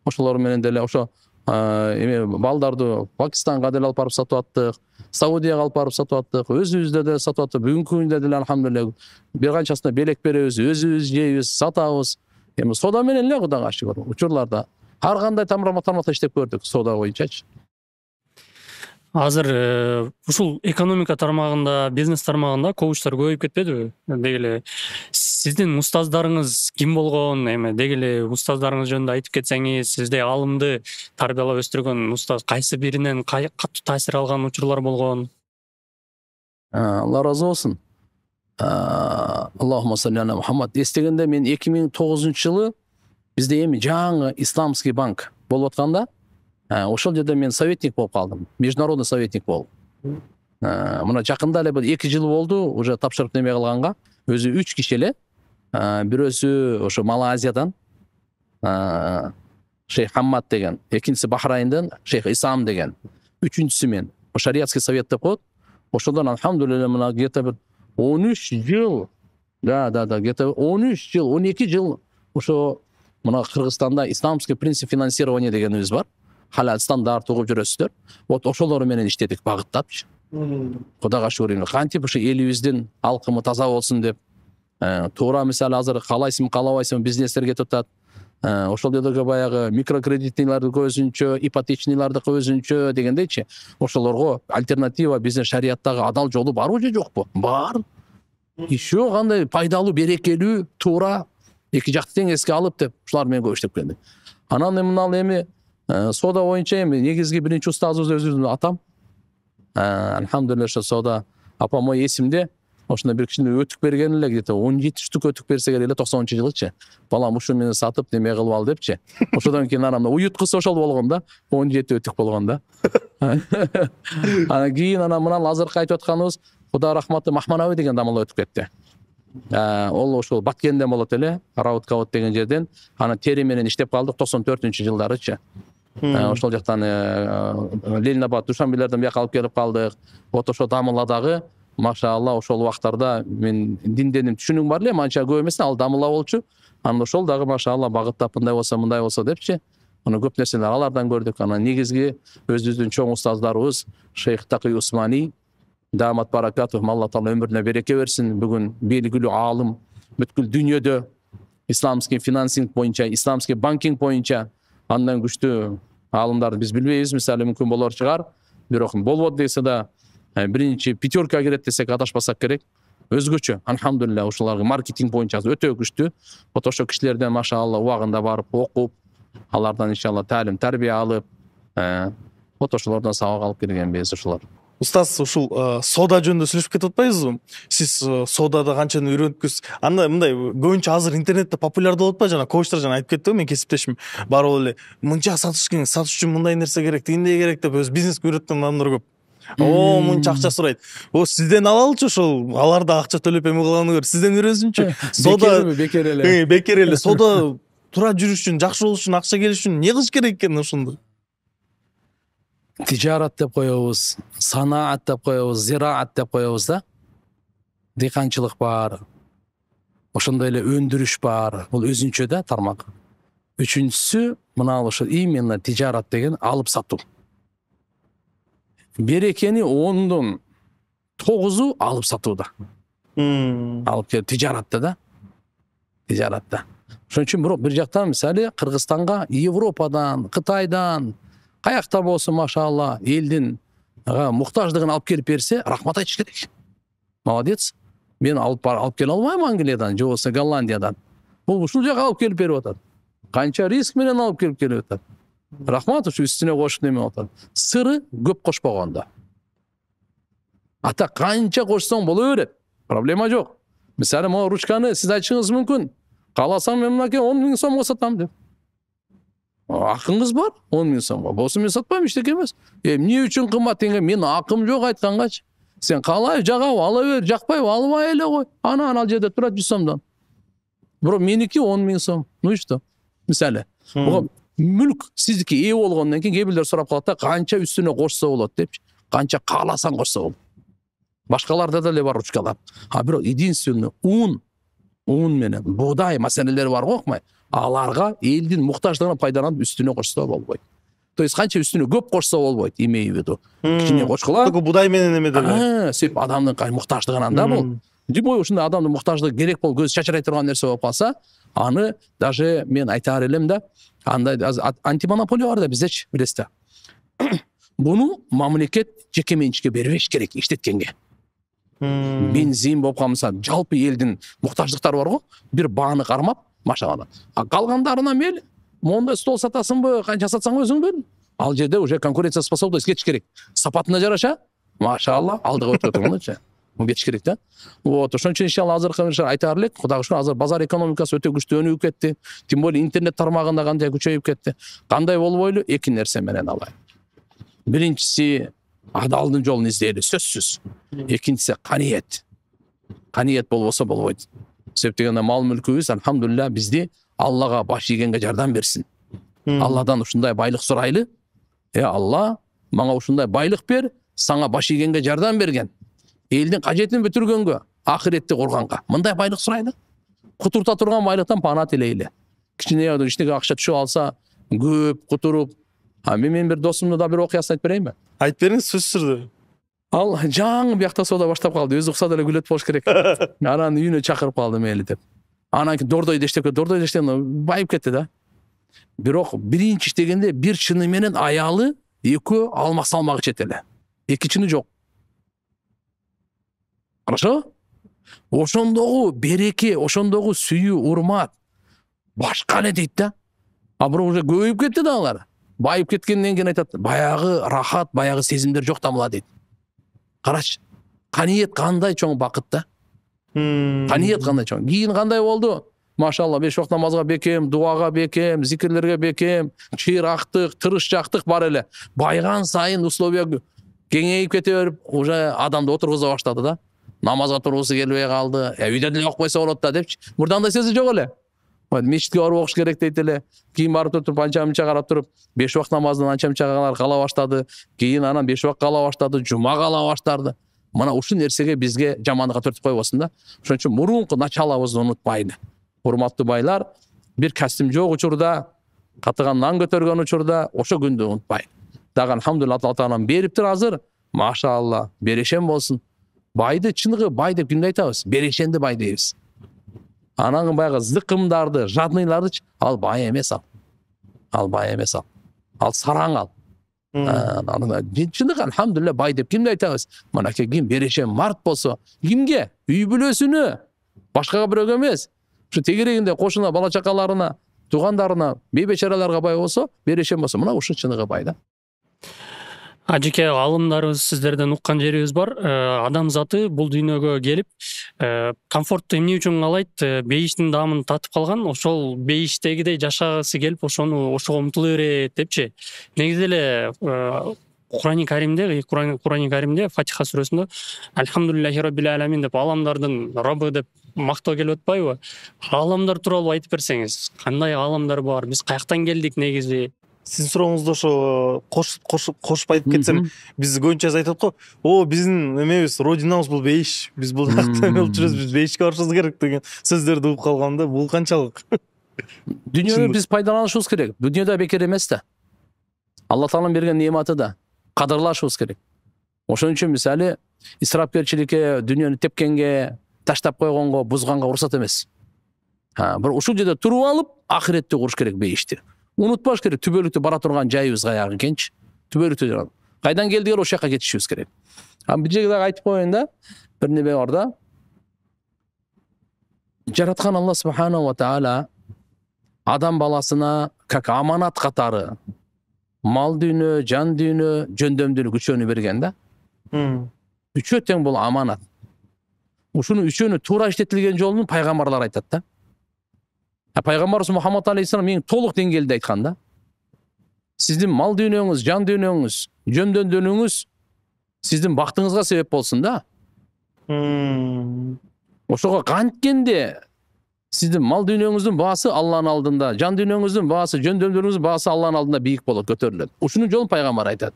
Ошолор менен деле ошо эме балдарды Пакистанга деле алып барып сатып аттык, Саудияга алып барып сатып аттык, өзүбүздө деле сатып аттык. Бүгүнкү күндө деле алхамдулилlah бир канчасына белек беребиз, өзүбүз жейбиз, сатабыз. Эми сода менен эле Кудайга шүгүр учурларда ар кандай тармакта иштеп көрдүк сода боюнчачы. Азыр ушул экономика тармагында, бизнес тармагында коучтар көбөйүп кетпедиби? Деги эле сиздин устаздарыңыз ким болгон? Эми деги эле устаздарыңыз жөнүндө айтып кетсеңиз, сизди алымды тарбиялап өстүргөн устаз кайсы биринен катуу таасир алган учурлар болгон? Алла разы болсун. Аллахумма салли аля Мухаммад. Эстегенде мен 2009-жылы бизде эми жаңы исламский банк болуп атканда, ошол жерде мен советник болуп калдым, международный советник болуп. Мына жакында эле 2 жыл болду, уже тапшырып неме кылганга, өзү 3 киши эле, бирөөсү ошо Малайзиядан, Шейх Хаммад деген, экинчиси Бахрайндан Шейх Исам деген, үчүнчүсү мен. Шариатский совет деп коет. Ошодон алхамдулилlah мына где-то бир 13 жыл, где-то 13 жыл, 12 жыл ошо мына Кыргызстанда исламский принцип финансирования дегенибиз бар. Халал стандарт угуп жүрөсүздөр. Вот ошолор менен иштедик багыттапчы. Кудайга шүгүр, кантип ушу элибиздин алкымы таза болсун деп. Туура мисалы азыр каалайсың, каалабайсың бизнестер кетип атат. Ошол жердеги баягы микрокредитнийларды көзүнчө, ипотечнийларды көзүнчө дегендейчи. Ошолорго альтернатива биздин шариаттагы адал жолу барбы же жокпу? Бар. Еще кандай пайдалуу, берекелүү, туура эки жакты тең эске алып деп ушулар менен көп иштеп келдик. Анан эми сода боюнча эми негизги биринчи устазыбыз өзүбүздүн атам. Алхамдулилlah ошо сода апам эсимде. Ошондо бир кичине өтүк берген эле, где-то 17 штук өтүк берсе керек эле 90-жылычы. Балам ушу менен сатып неме кылып ал депчи. Ошодон кийин анан уюткусу ошол болгон да, 17 өтүк болгон да. Анан кийин мына азыркы айтып атканыбыз Кудай рахматы Махмановый деген дамыл өтүп кетти. Ол ошол Баткенден болот эле, Раутковод деген жерден. Анан тери менен иштеп калдык 94-жылдарычы. Ошол жактан Ленинабад, Душанбелерден бияка алып келип калдык. Вот ошо дамыладагы машалла ошол убактарда мен динденим түшүнүгүм бар эле, анча көп эмес, ал дамыла болчу. Анан ошол дагы машалла багыттап мындай болсо депчи. Аны көп нерселер алардан көрдүк. Анан негизги өзүбүздүн чоң устаздарыбыз Шейх Такый Усмани, Дамат баракатов, Алла Таала өмүрүнө береке берсин. Бүгүн белгилүү аалым, бүткүл дүйнөдө исламский финансинг боюнча, исламский банкинг боюнча андан күчтүү аалымдарды биз билбейбиз, мисалы мүмкүн болор чыгар, бирок болбот десе да биринчи пятерка кирет десек адашпасак керек. Өзгөчө, алхамдулилля, ушуларга маркетинг боюнча өтө күчтүү. Вот ошо кишилерден машалла убагында барып окуп, алардан иншалла таалим тарбия алып, вот ошолордон сабак алып келгенбиз ушулар. Устаз, ушул сода жөнүндө сүйлөшүп кетип атпайбызбы? Сиз содада канчаны үйрөнүпсүз? Анда мындай көбүнчө азыр интернетте популярдуу болуп атпайбы? Жана коучтар жана айтып кетти го, мен кесиптешим барып эле мынча сатыш керек, сатыш үчүн мындай нерсе керек, тигиндей керек деп өз бизнеске үйрөткөн адамдар көп. О, мынча акча сурайт. О, сизден алалычы ошол, алар да акча төлөп эме кылганы көрүп, сизден үйрөнсүнчү. Сода бекер эле. Бекер эле. Сода тура жүрүш үчүн, жакшы болуш үчүн, акча келиш үчүн эмне кылыш керек экен ошондо? Тижарат деп коебуз, санаат деп коебуз, зираат деп коебуз да. Дыйканчылык бар. Ошондой эле өндүрүш бар. Бул өзүнчө да тармак. Үчүнчүсү мына ошо именно тижарат деген алып сатуу. Берекени 10-дон 9-у алып сатууда. Алып келип тижаратта да. Тижаратта. Ошон үчүн бирок бир жактан мисалы Кыргызстанга Европадан, Кытайдан каякта болсун машалла элдин муктаждыгын алып келип берсе, рахмат айтыш керек. Молодец. Мен алып келе албайм Англиядан, же болбосо Голландиядан. Бул ушул жака алып келип берип атат. Канча риск менен алып келип атат. Рахмат, ушу үстүнө кошуп неме атат. Сыры көп кошпогондо. Ата канча кошсоң боло берет. Проблема жок. Мисалы, могу ручканы сиз айтышыңыз мүмкүн. Кааласам мен мынакей 10 000 сомго сатам деп. Акыңыз бар 10 000 сомго. Болсо мен сатпайм, эчтеке эмес. Эмне үчүн кымбат деген, мен акым жок айткангачы. Сен каалай жагабы, ала бер, жакпайбы, албай эле кой. Анан ал жерде турат 100 сомдон. Бирок меники 10 000 сом. Ну и что? Мисалы, мүлк сиздики ээ болгондон кийин кээ бирлер сурап калат да, канча үстүнө кошсо болот депчи. Канча кааласаң кошсо болот. Башкаларда деле бар ручкалар. Бирок единственный ун менен буудай маселелери бар го, окмай. Аларга элдин муктаждыгына пайдаланып үстүнө кошсо болбойт. То есть канча үстүнө көп кошсо болбойт, имею в виду. Кичине кошкула. Только буудай менен эме деле. Сеп адамдын муктаждыгынан да бул. Любой ушундай адамдын муктаждыгы керек болуп көз чачырай турган нерсе болуп калса, аны даже мен айтаар элем да, андай антимонополия бар да биздечи, билесиз да. Буну мамлекет жеке менчикке бербеш керек иштеткенге. Бензин болуп калса, жалпы элдин муктаждыктары бар го, бир бааны кармап, машалла. Калгандарына мели, мондай стол сатасыңбы, канча сатсаң өзүң бел. Ал жерде уже конкуренция способность кетиш керек. Сапатына жараша, машалла, алдыга өтүп тургунчу. Бул кетиш керек да. Вот, ошон үчүн иншалла азыркы айтаар элек, Кудайга шүкүр, азыр базар экономикасы өтө күчтүү өнүгүп кетти. Тем более интернет тармагында кандай күчөйүп кетти. Кандай болбойлу? Эки нерсе менен алайын. Биринчиси адалдын жолун издейли, сөзсүз. Экинчиси каниет. Каниет болбосо болбойт. Себеп дегенде мал мүлкүбүз, алхамдулилля, бизди Аллага баш ийгенге жардам берсин. Алладан ушундай байлык сурайлы. Алла, мага ушундай байлык бер, сага баш ийгенге жардам берген. Элдин кажетин бүтүргөнгө, ахиретти корганга. Мындай байлык сурайлы. Кутурта турган байлыктан пана тилейли. Кичине иштеге акча түшүп алса, көп кутуруп. Мен бир досумду да бир окуясын айтып берейинби? Айтып бериңиз, сөзсүз түрдө. Ал жаңы биякта соода баштап калды. Өзү укса деле күлөт болуш керек. Анан үйүнө чакырып калды мели деп. Анан дордойдо иштеп байып кетти да. Бирок биринчи иштегенде бир чыны менен аялы экөө алмак салмак ичет эле. Эки чыны жок. Хорошо? Ошондогу береке, ошондогу сүйүү, урмат башка эле дейт да. Бирок уже көбөйүп кетти да алар. Байып кеткенден кийин айтат, баягы рахат, баягы сезимдер жок тамыла дейт. Карач, каниет кандай чоң бакыт да. Каниет кандай чоң. Кийин кандай болду? Машалла, 5 вакыт намазга бекем, дуага бекем, зикирлерге бекем, чыйрактык, тырышчактык бар эле. Байган сайын условия кеңейип кете берип, уже адамды отургуза баштады да. Намазга тургусу келбей калды. Үйдө деле окпойсо болот да депчи. Мурдандай сөзү жок эле. Мечитке барып окуш керек дейт эле. Кийин барып туруп анча-мынча карап туруп, 5 вакыт намаздан анча-мынча кала баштады. Кийин анан 5 вакыт кала баштады, жума кала баштарды. Мына ушул нерсеге бизге жамандыкка төртүп койбосун да. Ошон үчүн мурунку началыбызды унутпайлы. Урматтуу байлар, бир касым жок учурда, катыган нан көтөргөн учурда ошо күндү унутпайлы. Дагы алхамдулилла, Алла Таалам бериптир азыр. Машалла, берешен болсун. Байды чыныгы бай деп кимди айтабыз? Берешенди бай дейбиз. Анан баягы зыкымдарды, жадныйларды ал бай эмес ал. Ал бай эмес ал. Ал сараң ал. Чындык алхамдулилля бай деп кимди айтабыз? Мынакей ким берешем март болсо, кимге? Үй бүлөсүнө, башкага бирөөгө эмес. Ушу тегерегинде кошуна, бала чакаларына, туугандарына, бейбечараларга бай болсо, берешем болсо, мына ушу чыныгы бай да. Ажеке алымдарыбыз сиздерден уккан жерибиз бар. Адам заты бул дүйнөгө келип, комфортту эмне үчүн каалайт? Бейиштин даамын татып калган, ошол бейиштегидей жашагысы келип, ошого умтула берет депчи. Негизи эле Курани Каримде Фатиха сүрөсүндө Альхамдулиллахи Раббил Аламин деп аламдардын Раббы деп мактоо келип атпайбы? Аламдар тууралуу айтып берсеңиз, кандай аламдар бар? Биз каяктан келдик негизи? Сиздин сурооңузду ошо кошуп айтып кетсем, биз көбүнчө айтат го, биздин эмебиз, родинабыз бул бейиш, биз бул жакта эме болуп жүрөбүз, биз бейишке барышыбыз керек деген сөздөрдү угуп калгам. Бул канчалык? Дүйнөнү биз пайдаланышыбыз керек. Дүйнөдө бекер эмес да. Алла Тааланын берген нематы да кадырлашыбыз керек. Ошон үчүн мисалы исрапкерчиликке, дүйнөнү тепкенге, таштап койгонго, бузганга уруксат эмес. Бир ушул жерде туруп алып, ахиретти куруш керек бейишти. Унутпаш керек, түбөлүктө бара турган жайыбыз каяк экенчи. Түбөлүктө кайдан келдигер ошол жака кетишибиз керек. Бир жерде дагы айтып коеюн да, бир неме бар да. Жараткан Алла субханаху ва таала адам баласына как аманат катары мал дүйнө, жан дүйнө, жөндөмдүүлүк үчөөнү берген да. Үчөө тең бул аманат. Ушуну үчөөнү туура иштетилген жолун пайгамбарлар айтат да. Пайгамбарыбыз Мухаммад алейхиссалам эң толук деңгээлде айткан да. Сиздин мал дүйнөңүз, жан дүйнөңүз, жөндөмдүүлүгүңүз сиздин бактыңызга себеп болсун да. Ошого канткенде сиздин мал дүйнөңүздүн баасы Алланын алдында, жан дүйнөңүздүн баасы, жөндөмдүүлүгүңүздүн баасы Алланын алдында бийик болот, көтөрүлөт. Ушунун жолун пайгамбар айтат.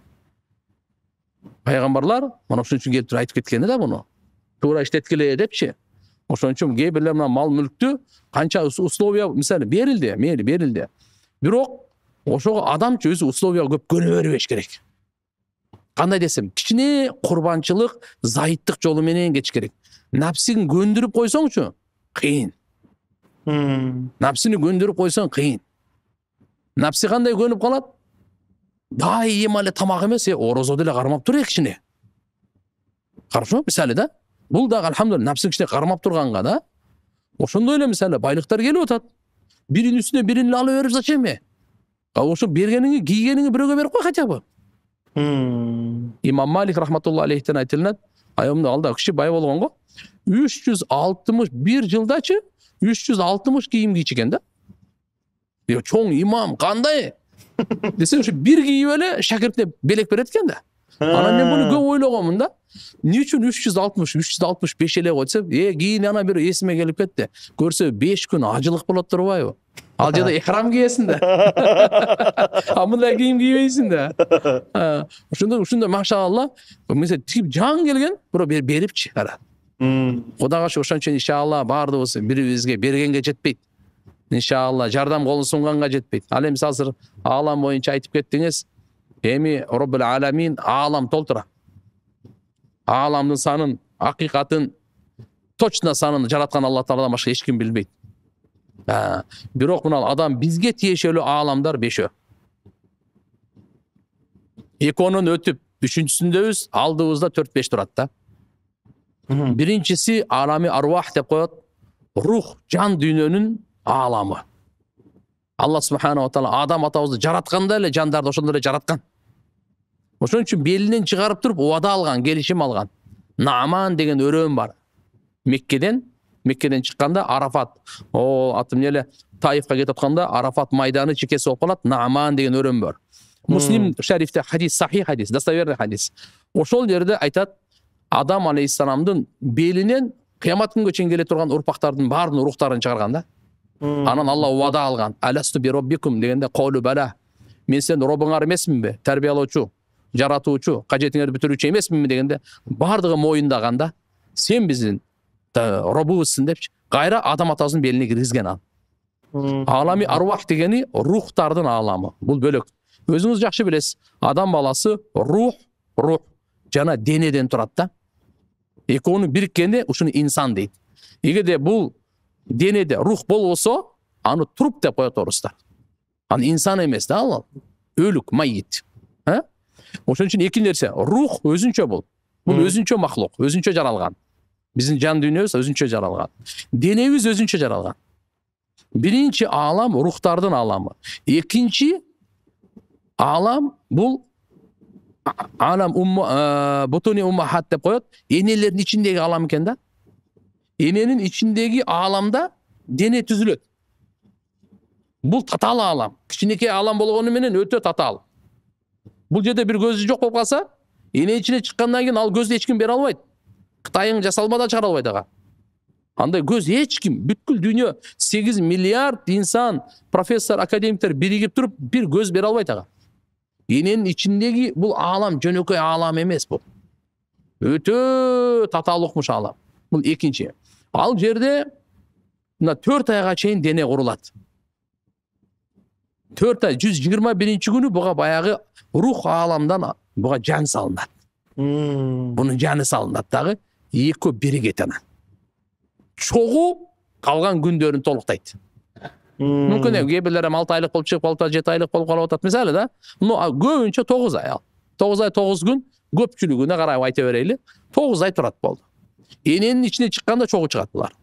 Пайгамбарлар мына ушун үчүн келип айтып кеткен да буну. Туура иштеткиле депчи. Ошон үчүн кээ бирлер мына мал мүлктү канча условия мисалы берилди, мейли берилди. Бирок ошого адамчы өзү условия көп көнө бербеш керек. Кандай десем, кичине курбанчылык, зайыттык жолу менен кетиш керек. Напсин көндүрүп койсоңчу, кыйын. Напсини көндүрүп койсоң кыйын. Напси кандай көнүп калат? Дайыма эле тамак эмес, орозо деле кармап тур кичине. Каршы, мисалы да. Бул дагы алхамдулилла напсин кичине кармап турганга да. Ошондой эле мисалы байлыктар келип атат. Биринин үстүнө бирин ала берип зачем? Ошо бергениңи, кийгениңи бирөөгө берип кой хотя бы. Имам Малик рахматулла алейхтен айтылат, айымда алда киши бай болгонго 361 жылдачы 360 кийим кийчиген да. Чоң имам кандай? Десе ошо бир кийип эле шакиртине белек берет экен да. Анан мен буну көп ойлогонмун да. Эмне үчүн 365 эле койсо, кийин ана бир эсиме келип кетти. Көрсө 5 күн ажылык болот турбайбы? Ал жерде ихрам кийесиң да. Мындай кийим кийбейсиң да. Ушунда машалла, мисалы тип жан келген, бирөө берипчи кара. Кудайга шүкүр, ошон үчүн иншалла баардыгыбыз бирибизге бергенге жетпейт. Иншалла жардам колун сунганга жетпейт. Ал эми азыр аалам боюнча айтып кеттиңиз. Эми Роббул Аламин аалам толтура. Ааламдын санын, акыйкатын, точно санын жараткан Алла Тааладан башка эч ким билбейт. Бирок мына адам бизге тиешелүү ааламдар 5. Экөөнөн өтүп, 3-сүндөбүз, алдыбызда 4-5 турат да. Биринчиси алами арвах деп коет. Рух, жан дүйнөнүн ааламы. Алла субханаху ва таала адам атабызды жаратканда эле жандарды ошондой эле жараткан. Ошон үчүн белинен чыгарып туруп убада алган, келишим алган. Нааман деген өрөөм бар. Меккеден чыкканда Арафат, атым эле Таифка кетип атканда Арафат майданы чекеси болуп калат. Нааман деген өрөөм бар. Муслим шарифте хадис, сахих хадис, достоверный хадис. Ошол жерде айтат, Адам алейхиссаламдын белинен кыямат күнгө чейин келе турган урпактардын баардын рухтарын чыгарган да. Анан Алла убада алган. Аласту би роббикум дегенде колу бала. Мен сен робуңар эмесминби? Тарбиялоочу, жаратуучу, кажетиңерди бүтүрүүчү эмесминби дегенде баардыгы моюндаган да. Сен биздин робубузсың депчи. Кайра адам атабыздын белине киргизген ал. Алами арвах дегени рухтардын ааламы. Бул бөлөк. Өзүңүз жакшы билесиз. Адам баласы рух жана денеден турат да. Экөөнү бириккенде ушуну инсан дейт. Эгерде бул денеде рух болбосо, аны труп деп коет орустар. Аны инсан эмес да ал. Өлүк, майит. Ошон үчүн эки нерсе. Рух өзүнчө бул. Бул өзүнчө махлук, өзүнчө жаралган. Биздин жан дүйнөбүз өзүнчө жаралган. Денебиз өзүнчө жаралган. Биринчи алам рухтардын аламы. Экинчи алам бул алам бутуни уммахат деп коет. Энелердин ичиндеги алам экен да. Эненин ичиндеги аламда дене түзүлөт. Бул татаал алам. Кичинекей алам болгону менен өтө татаал. Бул жерде бир көзү жок болуп калса, эне ичине чыккандан кийин ал көздү эч ким бере албайт. Кытайың жасалмада чыгара албайт ага. Андай көз эч ким, бүткүл дүйнө 8 миллиард инсан, профессор, академиктер биригип туруп бир көз бере албайт ага. Эненин ичиндеги бул алам жөнөкөй алам эмес бул. Өтө татаал укмуш алам. Бул экинчи. Ал жерде мына 4 айга чейин дене курулат. 4 ай 121-күнү буга баягы рух аламдан буга жан салынат. Бунун жаны салынат дагы, экөө биригет анан. Чогуу калган күндөрүн толуктайт. Мүмкүн кээ бирлер 6 айлык болуп чыгып, 7 айлык болуп калып атат мисалы да. Көбүнчө 9 ай ал. 9 ай 9 күн көпчүлүгүнө карап айта берели. 9 ай турат болду. Эненин ичине чыкканда чогуу чыгат булар.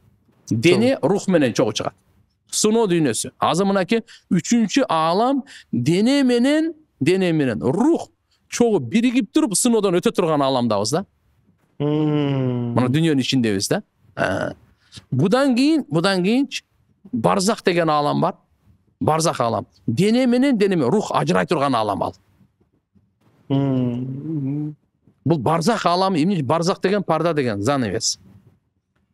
Дене рух менен чогуу чыгат. Суноо дүйнөсү. Азыр мынакей 3-чү алам дене менен рух чогуу биригип туруп сыноодон өтө турган аламдабыз да. Мына дүйнөнүн ичиндебиз да. Будан кийин барзах деген алам бар. Барзах алам. Дене менен рух ажырай турган алам ал. Бул барзах аламы, эмне барзах деген парда деген занавес.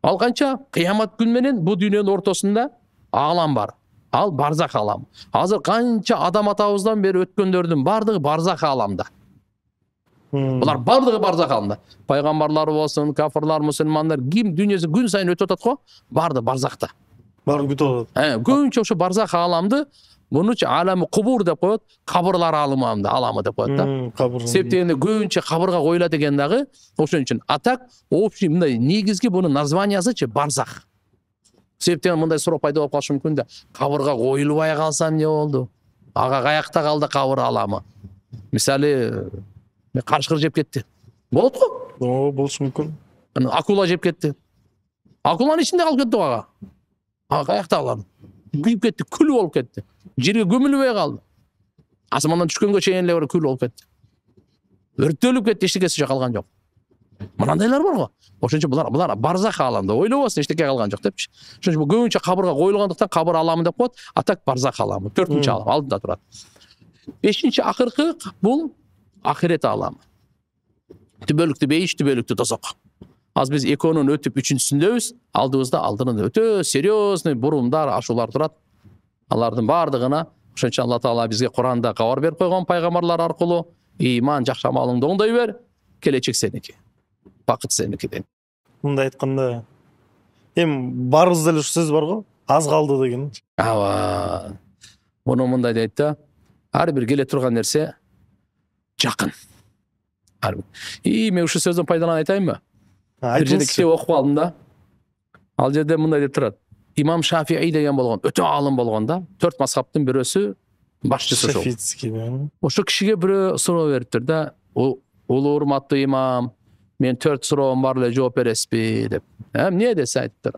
Ал канча кыямат күн менен бу дүйнөнүн ортосунда алам бар. Ал барзах алам. Азыр канча адам атабыздан бери өткөндөрдүн бардыгы барзах аламда. Булар бардыгы барзах аламда. Пайгамбарлар болсун, кафирлар, мусулмандар, ким дүйнөсү күн сайын өтүп атат го, барды барзахта. Бары күтүп атат. Көбүнчө ошо барзах аламды мунучу аламы кубур деп коет, кабырлар аламы деп коет да. Себеп дегенде көбүнчө кабырга коюлат экен дагы, ошон үчүн атак общий мындай негизги бунун названиясычы барзах. Себептен мындай суроо пайда болуп калышы мүмкүн да. Кабырга коюлбай калса эмне болду? Ага каякта калды кабыр аламы? Мисалы, карышкыр жеп кетти. Болот го? Болушу мүмкүн. Акула жеп кетти. Акуланын ичинде калып кетти ага. Ага каякта калам? Күйүп кетти, күл болуп кетти. Жерге көмүлбөй калды. Асмандан түшкөнгө чейин эле күл болуп кетти. Өрттөлүп кетти, эчтекеси жок калган жок. Мынандайлар бар го. Ошон үчүн булар барзах аламда. Ойлобосун эчтеке калган жок депчи. Ошон үчүн көбүнчө кабырга коюлгандыктан кабыр аламы деп коет. Атак барзах аламы. 4-чү алам алдында турат. 5-чи акыркы бул ахирет аламы. Түбөлүктүү бейиш, түбөлүктүү тозок. Азыр биз экөөнүн өтүп 3-сүндөбүз. Алдында өтө серьезный бурумдар, ашуулар турат. Алардын бардыгына ошон үчүн Алла Таала бизге Куранда кабар берип койгон пайгамбарлар аркылуу ыйман жакшы амалыңды оңдой бер, келечек сеники. Бакыт сеники дейт. Мындай айтканда, барыбызда эле ушу сөз бар го, аз калды деген. Ааба. Муну мындай дейт да, ар бир келе турган нерсе жакын. Мен ушу сөздөн пайдаланып айтайынбы? Бир жерде китеп окуп алдым да. Ал жерде мындай деп турат. Имам Шафии деген болгон, өтө алым болгон да, 4 мазхабтын бирөөсү башчысы ошол. Шафицкий. Ошо кишиге бирөө суроо бериптир да, улуу урматтуу имам, мен 4 суроом бар эле жооп бересизби деп. Эмне десе айттыр.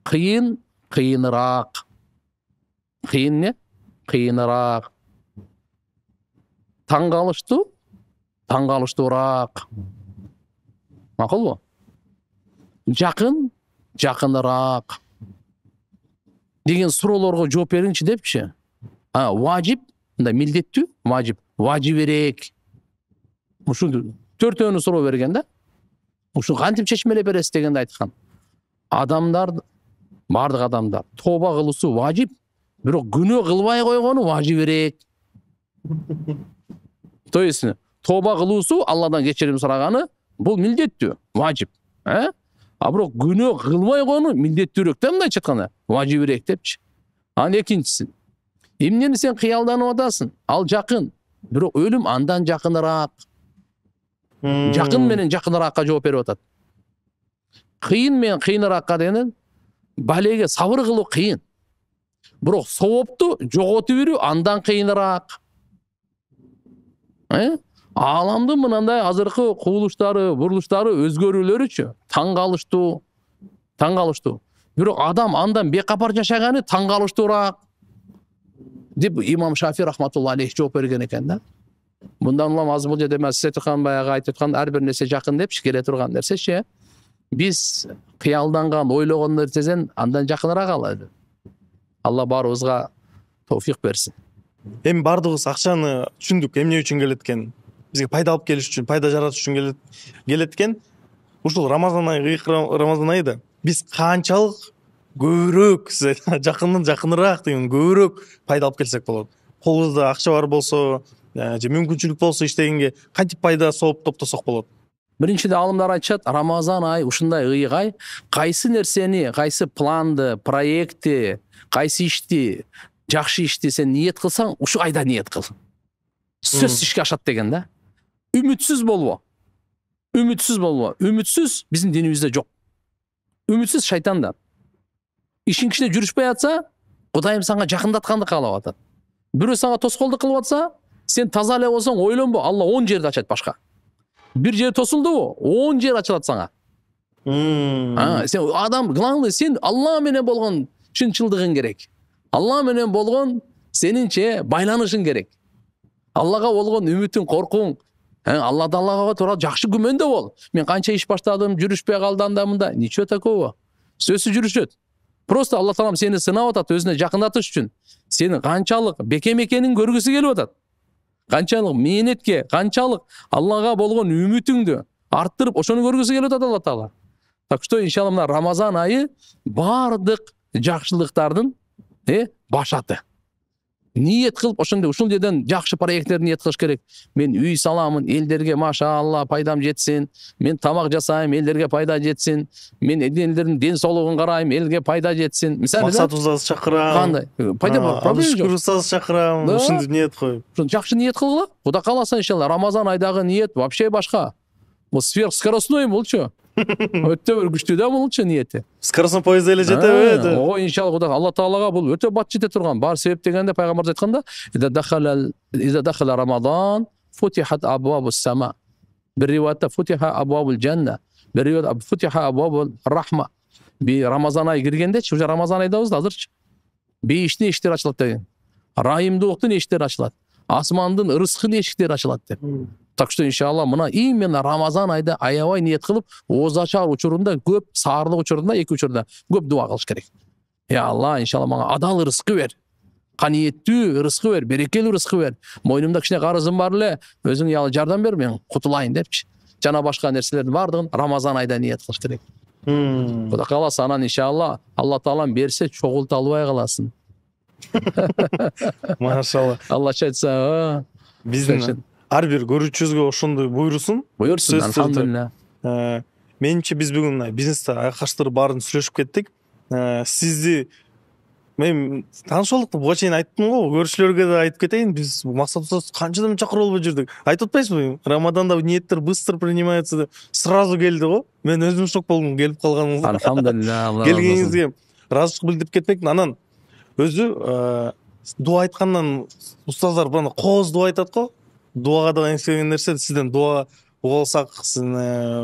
Кыйыныраак. Кыйын не? Кыйыныраак. Таң калыштуураак. Макулбу? Жакыныраак деген суроолорго жооп бериңчи депчи. Важип, мындай милдеттүү, важибирээк. Ушу 4-өөнү суроо берген да. Ушу кантип чечмелеп бересиз дегенде айткан. Бардык адамдар тооба кылуусу важип, бирок күнөө кылбай койгону важибирээк. То есть тооба кылуусу, Алладан кечирим сураганы бул милдеттүү, важип. Бирок күнөө кылбай койгону милдеттүүрөөк да, мындайча айтканда, важибирээк депчи. Анан экинчиси. Эмнени сен кыялданып атасың? Ал жакын, бирок өлүм андан жакыныраак. Жакын менен жакыныраакка жооп берип атат. Кыйын менен кыйыныраакка деген балеге сабыр кылуу кыйын. Бирок соопту жоготуп берүү андан кыйыныраак. Ааламдын мынандай азыркы кубулуштары, бурулуштары, өзгөрүүлөрүчү таң калыштуу. Бирок адам андан бекапар жашаганы таң калыштуураак деп имам Шафи рахматулла алейх жооп берген экен да. Мындан улам аз бул жерде мен сиз айткан баягы айтып аткан ар бир нерсе жакын депчи, келе турган нерсечи. Биз кыялданган, ойлогон нерседен андан жакыныраак алалы. Алла баарыбызга товфик берсин. Эми бардыгыбыз акчаны түшүндүк, эмне үчүн келет экен? Бизге пайда алып келиш үчүн, пайда жаратыш үчүн келет экен. Ушул Рамазан айында биз канчалык көбүрөөк, сиз жакындан жакыныраак деген көбүрөөк пайда алып келсек болот. Колубузда акча бар болсо, же мүмкүнчүлүк болсо иштегенге кантип пайда сооп топтосок болот? Биринчиде алымдар айтышат, Рамазан ай ушундай ыйык ай, кайсы нерсени, кайсы планды, проектти, кайсы ишти, жакшы ишти сен ниет кылсаң, ушу айда ниет кыл. Сөзсүз ишке ашат деген да. Үмүтсүз болбо. Үмүтсүз биздин динибизде жок. Үмүтсүз шайтандан. Ишин кишине жүрүшпөй атса, Кудайым сага жакындатканды каалап атат. Бирөө сага тоскоолдук кылып атса, сен таза эле болсоң ойлонбо, Алла 10 жерди ачат башка. Бир жер тосулдубу, 10 жер ачылат сага. Сен адам главный сен Алла менен болгон чынчылдыгың керек. Алла менен болгон сенинче байланышың керек. Аллага болгон үмүтүң, коркуң, Аллага туура жакшы күмөндө бол. Мен канча иш баштадым, жүрүшпөй калды анда мында. Ничего такого. Сөзсүз жүрүшөт. Просто Алла таалам сени сынап атат, өзүнө жакындатыш үчүн. Сени канчалык бекем экенин көргүсү келип атат. Канчалык мээнетке, канчалык Аллага болгон үмүтүңдү арттырып, ошону көргүсү келип атат Алла таала. Так что иншалла мына Рамазан айы бардык жакшылыктардын башаты. Ниет кылып, ошондой ушул жерден жакшы проекттерди ниет кылыш керек. Мен үй саламын, элдерге машалла пайдам жетсин. Мен тамак жасайм, элдерге пайда жетсин. Мен элдердин ден соолугун карайм, элге пайда жетсин. Мисалы максатыбызга чакырам. Кандай? Пайда бар, проблема жок. Шүкүрсыз чакырам, ушунду ниет коюп. Жакшы ниет кылгыла. Кудай кааласа иншалла Рамазан айдагы ниет вообще башка. Бул сверхскоростной болчу. Өтө бир күчтүү да болчу ниети. Скоростной поездда эле жетеби? Ой, иншалла Кудай Алла таалага бул өтө бат жете турган. Бар себеп дегенде пайгамбар айтканда, "Иза дахала Рамадан, футихат абвабус сама." Bir rivayette futiha abwabul janna. Bir rivayette futiha abwabul rahma. Bir Ramazan ayı girgende, şu Ramazan ayındayız da hazırç. Bir işni eşitler açılat деген. Райымдуулуктун эшиктери ачылат. Асмандын рызкынын эшиктери ачылат деп. Так что иншалла мына именно Рамазан айда аябай ниет кылып, оозачар учурунда көп, саарлык учурунда, эки учурда көп дуа кылыш керек. Я Алла, иншалла мага адал рызкы бер. Каниеттүү рызкы бер, берекелүү рызкы бер. Мойнумда кичине карызым бар эле, өзүң ялы жардам бер, мен кутулайын депчи. Жана башка нерселердин бардыгын Рамазан айда ниет кылыш керек. Кудай кааласа анан иншалла Алла таалам берсе чогулта албай каласың. Машалла. Алла айтса, биздин ар бир көрүүчүбүзгө ошондой буйрусун. Буйрсун, алхамдулилlah. Менимче биз бүгүн бизнесте айкаштырып баарын сүйлөшүп кеттик. Сизди мен таанышуулукту буга чейин айттым го, көрүүчүлөргө да айтып кетейин. Биз максатыбыз канчадан чакырып албай жүрдүк. Айтып атпайсызбы? Рамаданда ниеттер быстро принимается деп сразу келди го. Мен өзүм шок болдум келип калганыңызга. Алхамдулилlah. Келгениңизге ыраазычылык билдирип кетмекмин. Анан өзү дуа айткандан устаздар бана кооз дуа айтат го. Дуага да эңсеген нерсе сизден дуа уга алсак, сиздин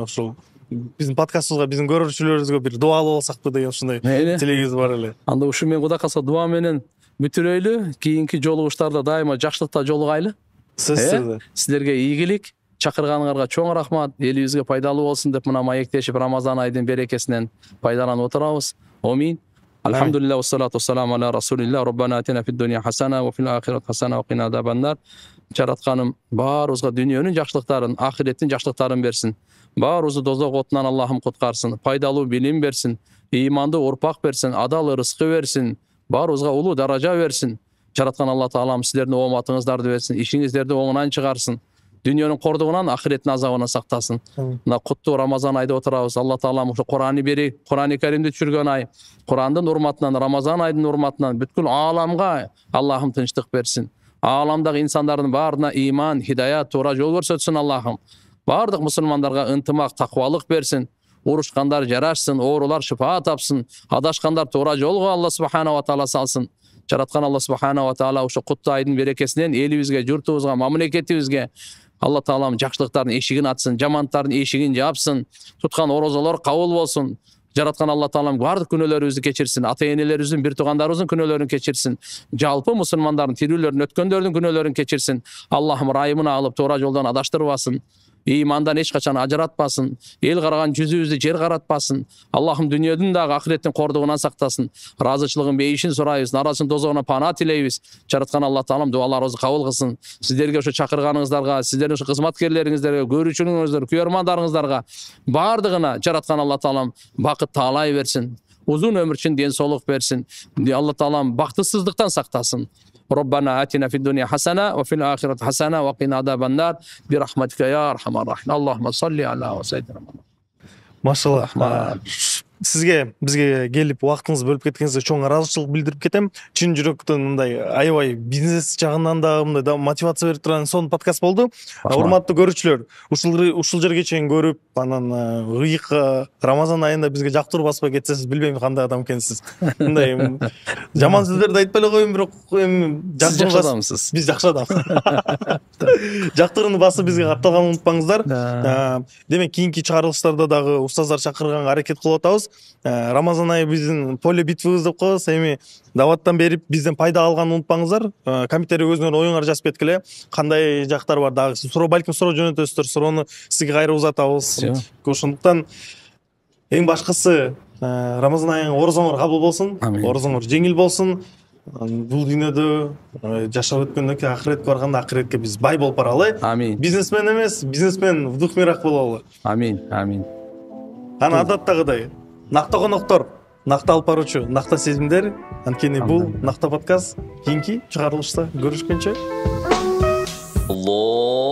ошол биздин подкастыбызга, биздин көрүүчүлөрүбүзгө бир дуа алып алсакпы деген ушундай тилегибиз бар эле. Анда ушу мен Кудай калса дуа менен бүтүрөйлү. Кийинки жолугуштарда дайыма жакшылыкта жолугайлы. Сөзсүз. Силерге ийгилик, чакырганыңарга чоң рахмат. Элибизге пайдалуу болсун деп мына маектешип Рамазан айдын берекесинен пайдаланып отурабыз. Амин. Алхамдулилlah, вассалату вассаламу аля расулилlah. Роббана атина фид дуния хасана ва фил ахирати хасана ва кина азабаннар. Жаратканым баарыбызга дүйнөнүн жакшылыктарын, ахиреттин жакшылыктарын берсин. Баарыбызды дозок отунан Аллахым куткарсын. Пайдалуу билим берсин, ыймандуу урпак берсин, адал рызкы берсин. Баарыбызга улуу даража берсин. Жараткан Алла таалам силердин ооматыңыздарды берсин, ишиңиздерди оңунан чыгарсын. Дүйнөнүн кордугунан, ахиреттин азабынан сактасын. Мына куттуу Рамазан айда отурабыз. Алла таалам ушу Кур'аны бери, Кур'аны Каримди түшүргөн ай, Кур'андын урматынан, Рамазан айдын урматынан бүткүл ааламга Аллахым тынчтык берсин. Ааламдагы инсандардын баарына ыйман, хидаят, туура жол көрсөтсүн Аллахым. Бардык мусулмандарга ынтымак, таквалык берсин. Урушкандар жарашсын, оорулар шифа тапсын, адашкандар туура жолго Алла субхана ва таала салсын. жараткан Алла субханала таала ошо куттуу айдын берекесинен элибизге, журтубузга, мамлекетибизге Алла таалам жакшылыктардын эшигин ачсын, жамандардын эшигин жапсын, туткан орозолор кабыл болсун. Жараткан Алла таалам бардык күнөөлөрүбүздү кечирсин, ата-энелерибиздин, бир туугандарыбыздын күнөөлөрүн кечирсин, жалпы мусулмандардын тирүүлөрүн өткөндөрдүн күнөөлөрүн кечирсин. Аллахым райымына алып туура жолдон адаштырбасын. Имандан эч качан ажыратпасын, эл караган жүзүбүздү жер каратпасын. Аллахым дүйнөдүн дагы ахиреттин кордугунан сактасын. Ыраазычылыгын, бейишин сурайбыз, нарасын тозогуна пана тилейбиз. Жараткан Алла таалам дуаларыбызды кабыл кылсын. Сиздерге ошо чакырганыңыздарга, сиздердин ошо кызматкерлериңиздерге, көрүүчүлөрүңүздөр, күйөрмандарыңыздарга бардыгына жараткан Алла таалам бакыт таалай берсин. Uzun ömür için den soluk versin. Allah Teala baktısızlıktan saktasın. Rabbana atina fid dunya hasana ve fil ahireti hasana ve qina azabannar bi rahmetike ya erhamer rahim. Allahumme salli ala ve seyyidina Muhammed. Машалла. Сизге бизге келип убактыңызды бөлүп кеткениңизге чоң ыраазычылык билдирип кетем. Чын жүрөктөн мындай аябай бизнес жагынан да мындай да мотивация берип турган сонун подкаст болду. Урматтуу көрүүчүлөр, ушул жерге чейин көрүп, анан ыйык Рамазан айында бизге жактыруу баспай кетсеңиз билбейм кандай адам экенсиз. Мындай жаман сөздөрдү айтпай эле коеюн, бирок эми жакшы адамсыз. Биз жакшы адам. Жактырууну басып бизге катталганын унутпаңыздар. Демек кийинки чыгарылыштарда дагы устаздар чакырганга аракет кылып атабыз. Рамазан айы биздин поле битвыбыз деп коебуз. Эми даваттан берип бизден пайда алганын унутпаңыздар. Комментарий өзүңөр оюңар жазып кеткиле. Кандай жактар бар дагы суроо, балким суроо жөнөтөсүздөр. Суроону сизге кайра узатабыз. Ошондуктан эң башкысы Рамазан айың орозоңор кабыл болсун. Орозоңор жеңил болсун. Бул дүйнөдө жашап өткөндөн кийин акыретке барганда акыретке биз бай болуп баралы. Амин. Бизнесмен эмес, бизнесмен в дух мирах бололу. Амин, амин. Ана адаттагыдай накта коноктор, накта алып баруучу, накта сезимдер. Анткени бул накта подкаст кийинки чыгарылышта көрүшкөнчө. Allah